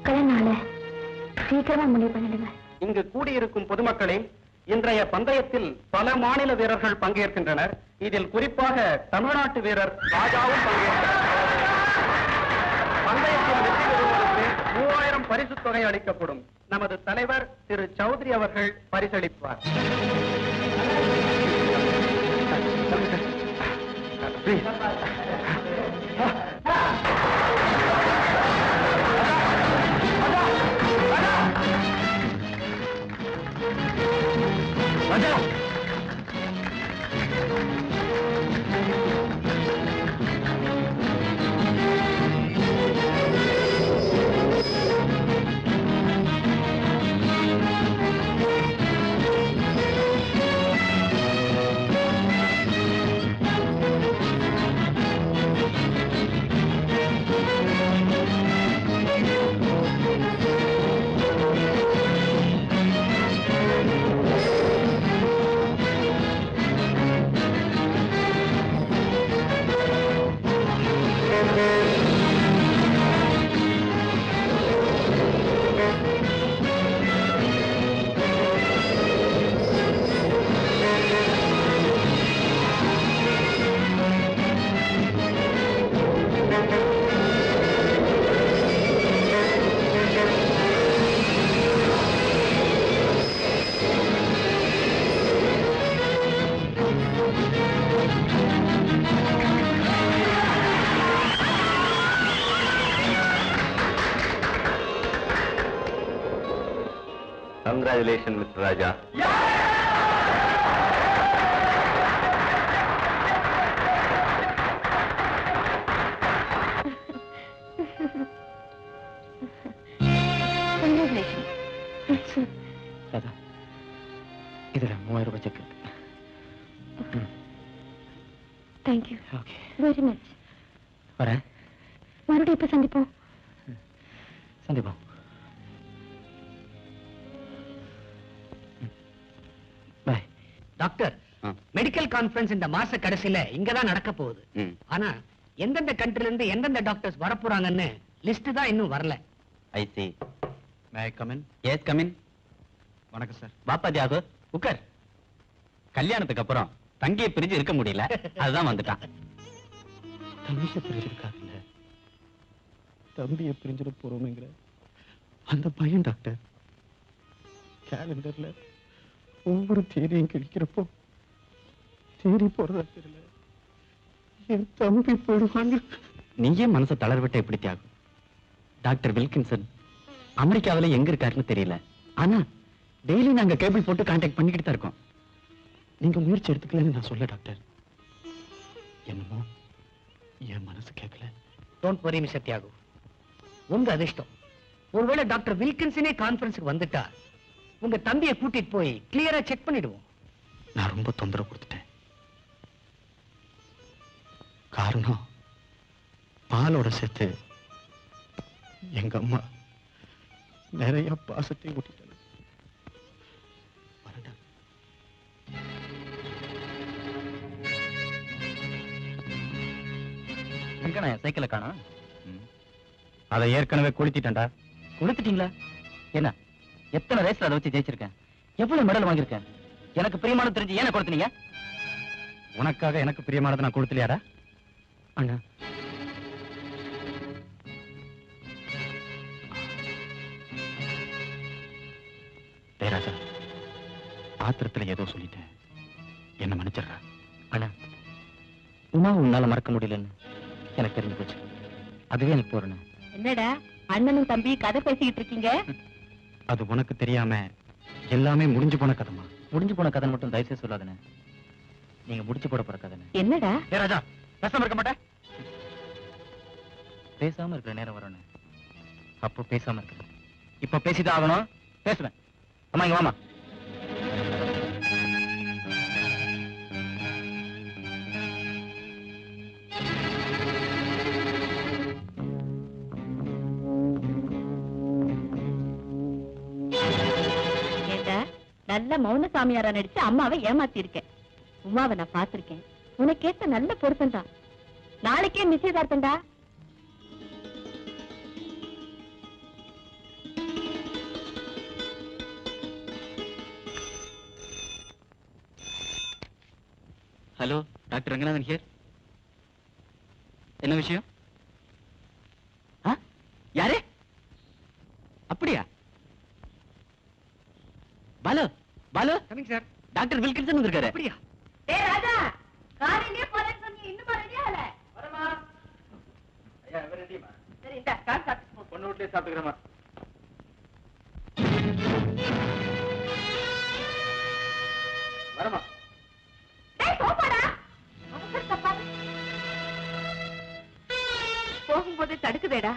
கல்யாண சீக்கிரமா முடிவு பண்ணிடுங்க. இங்கு கூடியிருக்கும் பொதுமக்களே, இன்றைய பந்தயத்தில் பல மாநில வீரர்கள் பங்கேற்கின்றனர். இதில் குறிப்பாக தமிழ்நாட்டு வீரர் ராஜாவும் பங்கேற்கிறார். பந்தயத்தில் வெற்றி பெறுவதற்கு 3000 பரிசு தொகை அளிக்கப்படும். நமது தலைவர் திரு சௌத்ரி அவர்கள் பரிசளிப்பார். Congratulations, Mr. Raja. ராதா, இதுல 3000 ரூபாய் செக் இருக்கு. Thank you okay, very much. வரேன். மறுபடியும் இப்ப சந்திப்போம். சந்திப்போம். பாய். டாக்டர், மெடிக்கல் கான்ஃபரன்ஸ் இந்த மாச கடைசியில இங்கதான் நடக்க போகுது. ஆனா எந்தெந்த கண்ட்ரில இருந்து எந்தெந்த டாக்டர்ஸ் வரப்போறாங்கன்னு லிஸ்ட் தான் இன்னும் வரல. I see. May I come in? Yes, come in. வணக்கம் சார். பாப்பா தியாகு, உட்கார். கல்யாணத்துக்கு அப்புறம் தங்கியை பிரிஞ்சு இருக்க முடியல, அதுதான் வந்துட்டான். தம்பியை பிரிஞ்சிருக்காருல்ல, தம்பியை பிரிஞ்சிட போறோமேங்கிற அந்த பையன் டாக்டர் கேலண்டர்ல ஒவ்வொரு தேதியும் கிழிக்கிறப்போ தேடி போறதா தெரியல, என் தம்பி போயிடுவாங்க. நீயே மனசை தளர்விட்ட எப்படி தியாகும்? டாக்டர் வில்கின்சன் அமெரிக்காவில எங்க இருக்காருன்னு தெரியல, ஆனா டெய்லி நாங்க கேபிள் போட்டு கான்டாக்ட் பண்ணிக்கிட்டு தான் இருக்கோம். நீங்க முயற்சி எடுத்துக்கலன்னு நான் சொல்ல டாக்டர். என்னமோ என் மனசு கேட்கல. டோன்ட் வரி மிஸ்டர் தியாகு, உங்க அதிர்ஷ்டம். ஒருவேளை டாக்டர் வில்கின்சனே கான்ஃபரன்ஸுக்கு வந்துட்டா உங்க தம்பியை கூட்டிட்டு போய் கிளியரா செக் பண்ணிடுவோம். நான் ரொம்ப தொந்தரவு கொடுத்துட்டேன். காரணம் பாலோட சேர்த்து எங்க அம்மா நிறைய பாசத்தை ஊட்டிட்டாங்க. எங்கண்ணா சைக்கிளை காணோம்? அதை ஏற்கனவே கொளுத்திட்டேன்டா. கொடுத்துட்டீங்களா? என்ன எத்தனை ரேஸ்ல அதை வச்சு ஜெயிச்சிருக்கேன், எவ்வளவு மெடல் வாங்கியிருக்கேன். எனக்கு பிரியமான தெரிஞ்சு ஏன் கொடுத்தீங்க? உனக்காக எனக்கு பிரியமானதை நான் கொடுத்துலையாடா? அண்ணா, ராஜா, ஆத்திரத்துல ஏதோ சொல்லிட்டேன், என்ன மன்னிச்சிடுறா. அண்ணா, உமா உன்னால மறக்க முடியலன்னு எனக்கு தெரிஞ்சு போச்சு. அதுவே எனக்கு போறேன். என்னடா அண்ணனும் தம்பி கதை பேசிக்கிட்டு இருக்கீங்க? அது உனக்கு தெரியாம எல்லாமே முடிஞ்சு போன கதைமா. முடிஞ்சு போன கதை மட்டும் தயவுசெய்து சொல்லாதண்ணே. நீங்க முடிச்சு போட போற கதை. என்னடா? ராஜா, பேசாம இருக்க மாட்டேன். பேசாம இருக்கிற நேரம் வரணும். அப்போ பேசாம இருக்கிறேன். இப்ப பேசிதான் ஆகணும். பேசுவேன். அம்மா இங்க வாமா. நல்ல மௌன சாமியாரா நடிச்சு அம்மாவை ஏமாத்தி இருக்கேன். உமாவை நான் பாத்திருக்கேன். உனக்கேத்த நல்ல பொருத்தம் தான். நாளைக்கே நிச்சயதார்த்தம்டா. Hello, doctor Ranganathan here. என்ன விஷயம்? யாரு? அப்படியா? Balu, Balu, sir. Doctor Wilkinson வந்திருக்காரு. அப்படியா? டேய் ராஜா, காலையிலே போறேன்னு சொன்னீங்க, இன்னும் ரெடியா இல்ல? வரமா? ஐயா, இவன் ரெடிமா? சரி, இந்த கால் சாப்பிட்டு போ. பொண்ணு வீட்லயே சாப்பிட்டுக்கிறேமா. வரமா? டேய் போடா. அவசரம் தப்பாது. போகும்போது தடுக்குதேடா.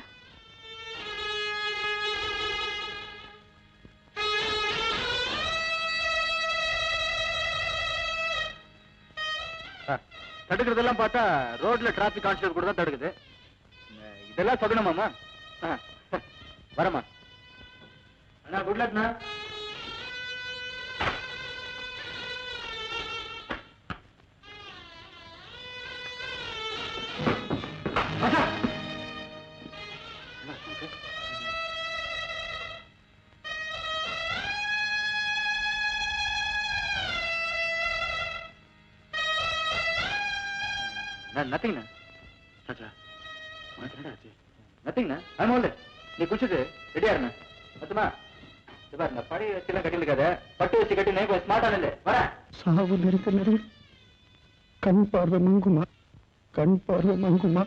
தடுக்கிறதெல்லாம் பார்த்தா ரோட்ல டிராபிக் கான்ஸ்டபிள் கூட தான் தடுக்குது. இதெல்லாம் சொல்லணுமாமா? வரமா? அண்ணா, குட் லக்ண்ணா. நத்திங்ண்ணா. ராஜா, உனக்கு என்னடா ஆச்சு? நத்திங்ண்ணா, ஐம் ஆல் ரைட். நீ குளிச்சுட்டு ரெடியா இருண்ணா. பத்துமா? இந்த பழைய வச்சுலாம் கட்டி இருக்காத, பட்டு வச்சு கட்டி கொஞ்சம் ஸ்மார்ட்டான இல்லை. வர. சாவு நெருங்க நெருங்க கண் பார்வை மங்குமா, கண் பார்வை மங்குமா.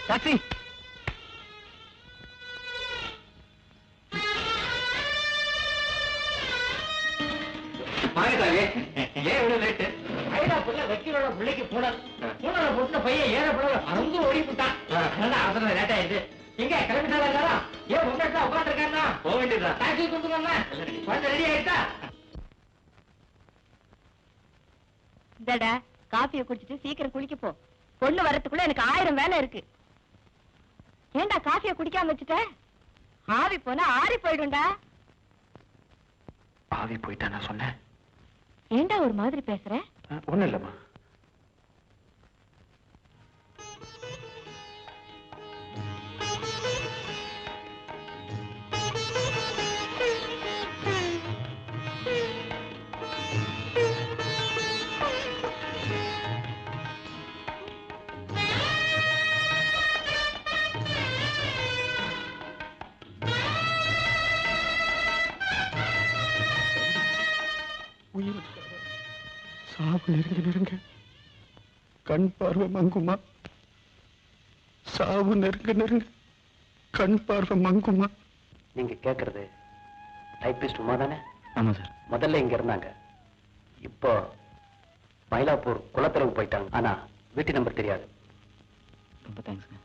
டாக்ஸி. ஏன் இவ்வளவு லேட்டு? வக்கீலோட பிள்ளைக்கு பூனல் போட்டு பையன் ஏற பிள்ளை அறந்து ஓடி விட்டான். அவசரம் லேட் ஆயிடுது. எங்க கிளம்பிட்டாரா எல்லாரும்? ஏன் உட்காந்து உட்காந்துருக்காருன்னா போக வேண்டியதா? டாக்ஸி கொண்டு ரெடி ஆயிட்டா? இந்தடா காப்பியை குடிச்சிட்டு சீக்கிரம் குளிக்க போ. பொண்ணு வரத்துக்குள்ள எனக்கு 1000 வேலை இருக்கு. ஏண்டா காஃபியை குடிக்காம வச்சுட்ட? ஆவி போனா ஆறி போயிடும்டா. ஆவி போயிட்டா நான் சொன்னேன். ஏண்டா ஒரு மாதிரி பேசுற? ஒண்ணும் இல்லம்மா. சாவு நெருங்க நெருங்க கண் பார்வை மங்குமா, சாவு நெருங்க நெருங்க கண் பார்வை மங்குமா. நீங்க கேக்குறது டைபிஸ்ட் உமா தானே? ஆமா சார். முதல்ல இங்க இருந்தாங்க, இப்போ மயிலாப்பூர் குளத்தளவு போயிட்டாங்க. ஆனா வீட்டு நம்பர் தெரியாது. ரொம்ப தேங்க்ஸ்.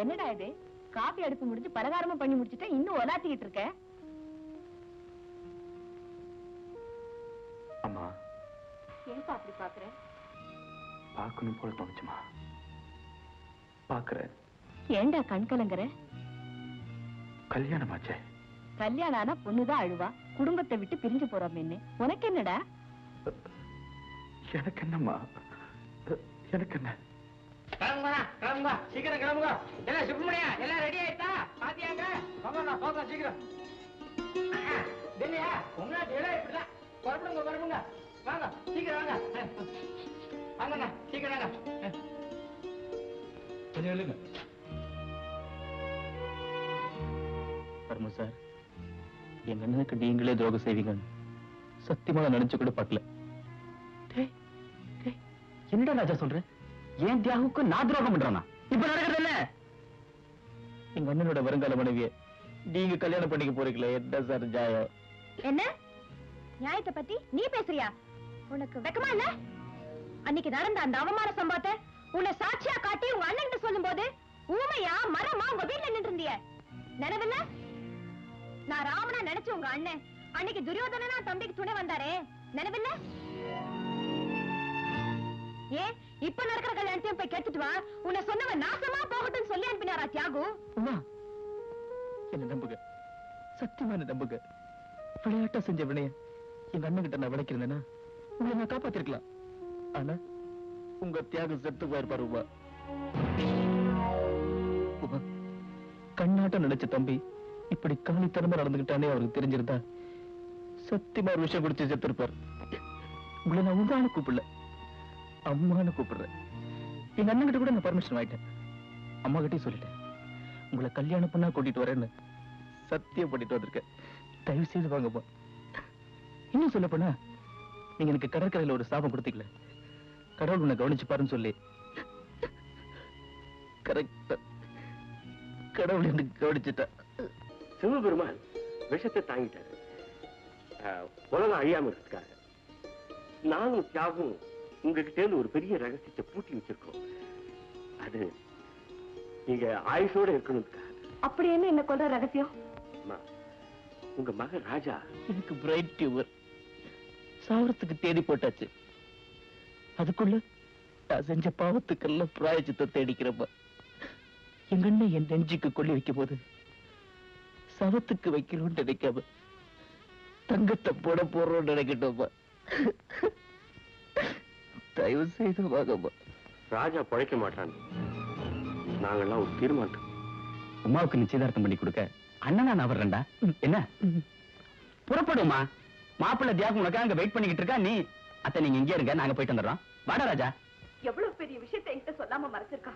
என்னடா இது காபி அடுப்பு முடிஞ்சு பலகாரமும் பண்ணி முடிச்சுட்ட இன்னும் ஒலாத்திக்கிட்டு இருக்க? அம்மா ஏன்பா அப்படி பாக்குற? பார்க்கணும் போல தோணுச்சுமா. பாக்குறேன். ஏண்டா கண் கலங்குற? கல்யாணமாச்சே. கல்யாணம் ஆனா பொண்ணுதான் அழுவா, குடும்பத்தை விட்டு பிரிஞ்சு போறோம். என்ன உனக்கு என்னடா? எனக்கு என்னம்மா, எனக்கு என்ன? கிளம்புங்க சீக்கிரம் கிளம்புங்க. எல்லாம் சுப்பிரமணியா எல்லாம் ரெடி ஆயிட்டா பாத்தியாங்க? போங்க சீக்கிரம். இல்லையா உங்க இடம் இப்படிதான். புறப்படுங்க வாங்க சீக்கிரம் வாங்க. வாங்க சீக்கிரம் வாங்க. கொஞ்சம் எழுங்க. பரம சார், எங்க அண்ணனுக்கு நீங்களே துரோகம் செய்வீங்க சத்தியமா நினைச்சு கூட பார்க்கல. என்னடா ராஜா சொல்ற? ஏன் தியாகுக்கு நான் துரோகம் பண்றேனா? இப்ப நடக்கிறது என்ன? எங்க அண்ணனோட வருங்கால மனைவிய நீங்க கல்யாணம் பண்ணிக்க போறீங்களே, என்ன சார் நியாயம்? என்ன நியாயத்தை பத்தி நீ பேசுறியா? உனக்கு வெக்கமா இல்ல? அன்னைக்கு நடந்த அந்த அவமான சம்பவத்தை உன்னை சாட்சியா காட்டி உங்க அண்ணன் சொல்லும் போது ஊமையா மரமா உங்க வீட்டுல நின்று இருந்திய நினைவில்ல? நான் ராவணா நினைச்சு உங்க அண்ணன் அன்னைக்கு துரியோதனா தம்பிக்கு துணை வந்தாரே, நினைவில்ல? ஏன் இப்ப நடக்கிற கல்யாணத்தையும் போய் கேட்டுட்டு வா, உன்னை சொன்னவன் நாசமா போகட்டும் சொல்லி அனுப்பினாரா தியாகு? என்ன நம்புங்க, சத்தியமா என்ன நம்புங்க. விளையாட்டா செஞ்ச வினைய எங்க அண்ணன் கிட்ட நான் விளைக்கிறேன்னா உங்களை நான் காப்பாத்திருக்கலாம். ஆனா உங்க தியாகம் செத்து போயிருப்பாரு உமா. உமா, கண்ணாட்டம் நினைச்ச தம்பி இப்படி காலித்தனமா நடந்துகிட்டானே அவருக்கு தெரிஞ்சிருந்தா சத்தியமா ஒரு விஷயம் குடிச்சு செத்துருப்பார். உங்களை நான் உங்கான கூப்பிடல, அம்மான்னு கூப்பிடுறேன். எங்க அண்ணன் கிட்ட கூட நான் பர்மிஷன் வாங்கிட்டேன். அம்மா கிட்டயும் சொல்லிட்டேன், உங்களை கல்யாணம் பண்ணா கூட்டிட்டு வரேன்னு சத்தியம் பண்ணிட்டு வந்திருக்கேன். தயவு செய்து வாங்கப்பா. இன்னும் சொல்ல போனா நீங்க எனக்கு கடற்கரையில ஒரு சாபம் கொடுத்தீங்களே, கடவுள் உன்னை கவனிச்சு பாருன்னு சொல்லி கரெக்டா கடவுள் எனக்கு கவனிச்சுட்டா. சிவபெருமான் விஷத்தை தாங்கிட்டாரு உலகம் அழியாம இருக்கிறதுக்காக. நானும் தியாகும் உங்ககிட்ட இருந்து ஒரு பெரிய ரகசியத்தை பூட்டி வச்சிருக்கோம். அது நீங்க ஆயுஷோட இருக்கணும்னுக்காக. அப்படி என்ன கொல்ற ரகசியம்? உங்க மகன் ராஜா எனக்கு பிரைட் டியூமர், சாவரத்துக்கு தேடி போட்டாச்சு. அதுக்குள்ள நான் செஞ்ச பாவத்துக்கெல்லாம் பிராயச்சித்தை தேடிக்கிறப்ப எங்க அண்ணன் என் நெஞ்சுக்கு கொள்ளி வைக்கும் போது சவத்துக்கு வைக்கணும்னு நினைக்காம தங்கத்தை போட போறோம்னு நினைக்கிட்டோமா. தயவு செய்து வாங்கம்மா. ராஜா பழைக்க மாட்டான். நாங்கெல்லாம் ஒரு தீர்மானம். உமாவுக்கு நிச்சயதார்த்தம் பண்ணி கொடுக்க அண்ணனா நான் வர்றேன்டா. என்ன புறப்படுமா? மாப்பிள்ளை தியாகம் உனக்கு அங்க வெயிட் பண்ணிக்கிட்டு இருக்கா. நீ அத்தை நீங்க இங்கே இருங்க, நாங்க போயிட்டு வந்துடுறோம். வாடா ராஜா. எவ்வளவு பெரிய விஷயத்தை என்கிட்ட சொல்லாம மறைச்சிருக்கா.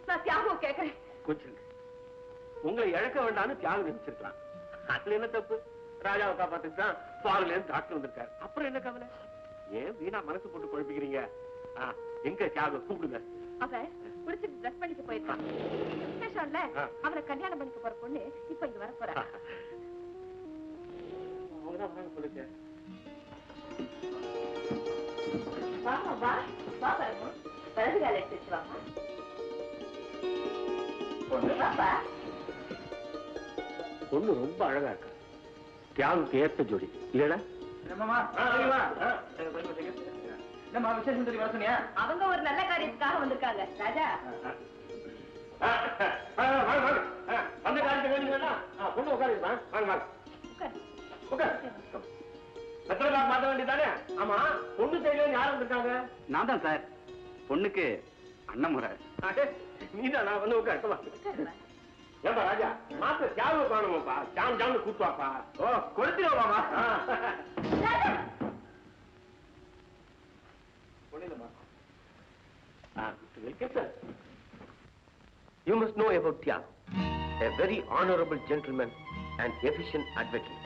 நான் தியாகம் கேட்கிறேன். கொஞ்சம் உங்களை இழக்க வேண்டாம்னு தியாகம் நினைச்சிருக்கலாம். அதுல என்ன தப்பு? ராஜாவை காப்பாத்துக்கு தான் பாலுல இருந்து டாக்டர் வந்திருக்காரு. அப்புறம் என்ன கவலை? ஏன் வீணா மனசு போட்டு குழப்பிக்கிறீங்க? எங்க தியாகம் கூப்பிடுங்க. அவன் குடிச்சிட்டு ட்ரெஸ் பண்ணிட்டு போயிருக்கான். ஸ்டேஷன்ல அவனை கல்யாணம் பண்ணிக்க போற பொண்ணு இப்ப இங்க வர போறா. சொல்லுங்க. வாமா வா வா பாருங்க. வலது கால எடுத்து வாமா. பொண்ணு ரொம்ப அழகா இருக்கா. தியாகுக்கு ஏத்த ஜோடி இல்லடா? அவங்க ஒரு நல்ல காரியத்துக்காக வந்திருக்காங்க. ராஜா அந்த காரியத்துக்கு பொண்ணு உட்காருமா? மாத்த வேண்டியதானே? ஆமா, பொண்ணு சைடுல யாரும் வந்திருக்காங்க? நான் தான் சார். பொண்ணுக்கு அண்ணன் முறை. நீதான் நான் வந்து உட்காருமா. ஏன்பா ராஜா, மாத்த தியாகம் காணுமாப்பா. ஜாம் ஜாம்னு கூட்டுவாப்பா. ஓ கொடுத்துருவாமா? You must know about Tiago, a very honorable gentleman and efficient advocate,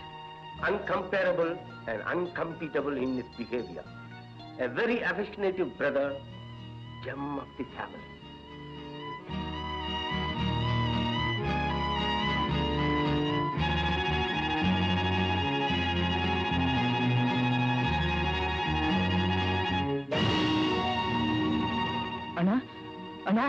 uncomparable and uncompetable in his behavior, a very affectionate brother, gem of the family. அண்ணா அண்ணா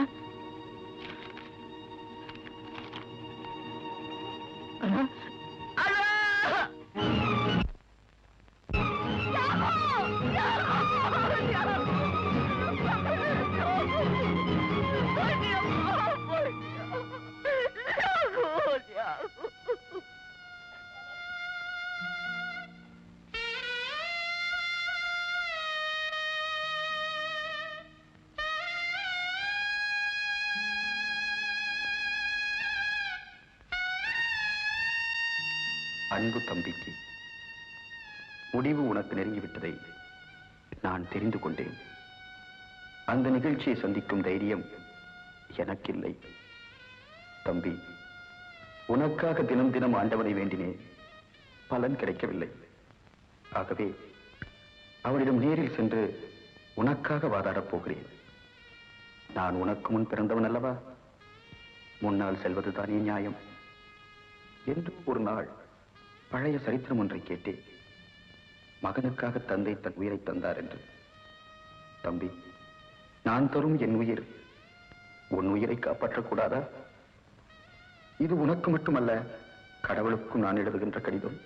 அன்பு தம்பிக்கு, முடிவு உனக்கு நெருங்கிவிட்டதை நான் தெரிந்து கொண்டேன். அந்த நிகழ்ச்சியை சந்திக்கும் தைரியம் எனக்கில்லை. தம்பி, உனக்காக தினம் தினம் ஆண்டவனை வேண்டினேன், பலன் கிடைக்கவில்லை. ஆகவே அவரிடம் நேரில் சென்று உனக்காக வாதாடப் போகிறேன். நான் உனக்கு முன் பிறந்தவன் அல்லவா? முன்னால் செல்வதுதானே நியாயம் என்று ஒரு நாள் பழைய சரித்திரம் ஒன்றை கேட்டேன். மகனுக்காக தந்தை தன் உயிரை தந்தார் என்று. தம்பி, நான் தரும் என் உயிர் உன் உயிரை காப்பாற்றக்கூடாதா? இது உனக்கு மட்டுமல்ல, கடவுளுக்கும் நான் எழுதுகின்ற கடிதம்.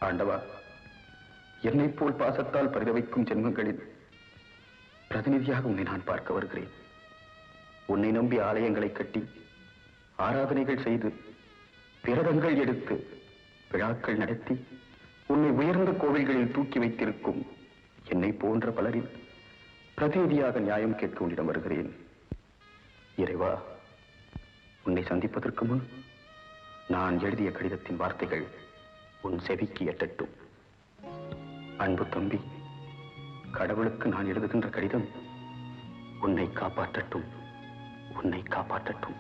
ஆண்டவா, என்னை போல் பாசத்தால் பரிதவிக்கும் ஜென்மங்களில் பிரதிநிதியாக உன்னை நான் பார்க்க வருகிறேன். உன்னை நம்பி ஆலயங்களை கட்டி ஆராதனைகள் செய்து விரதங்கள் எடுத்து விழாக்கள் நடத்தி உன்னை உயர்ந்த கோவில்களில் தூக்கி வைத்திருக்கும் என்னை போன்ற பலரின் பிரதிநிதியாக நியாயம் கேட்க உன்னிடம் வருகிறேன். இறைவா, உன்னை சந்திப்பதற்கு முன் நான் எழுதிய கடிதத்தின் வார்த்தைகள் உன் செவிக்கு எட்டட்டும். அன்பு தம்பி, கடவுளுக்கு நான் எழுதுகின்ற கடிதம் உன்னை காப்பாற்றட்டும், உன்னை காப்பாற்றட்டும்.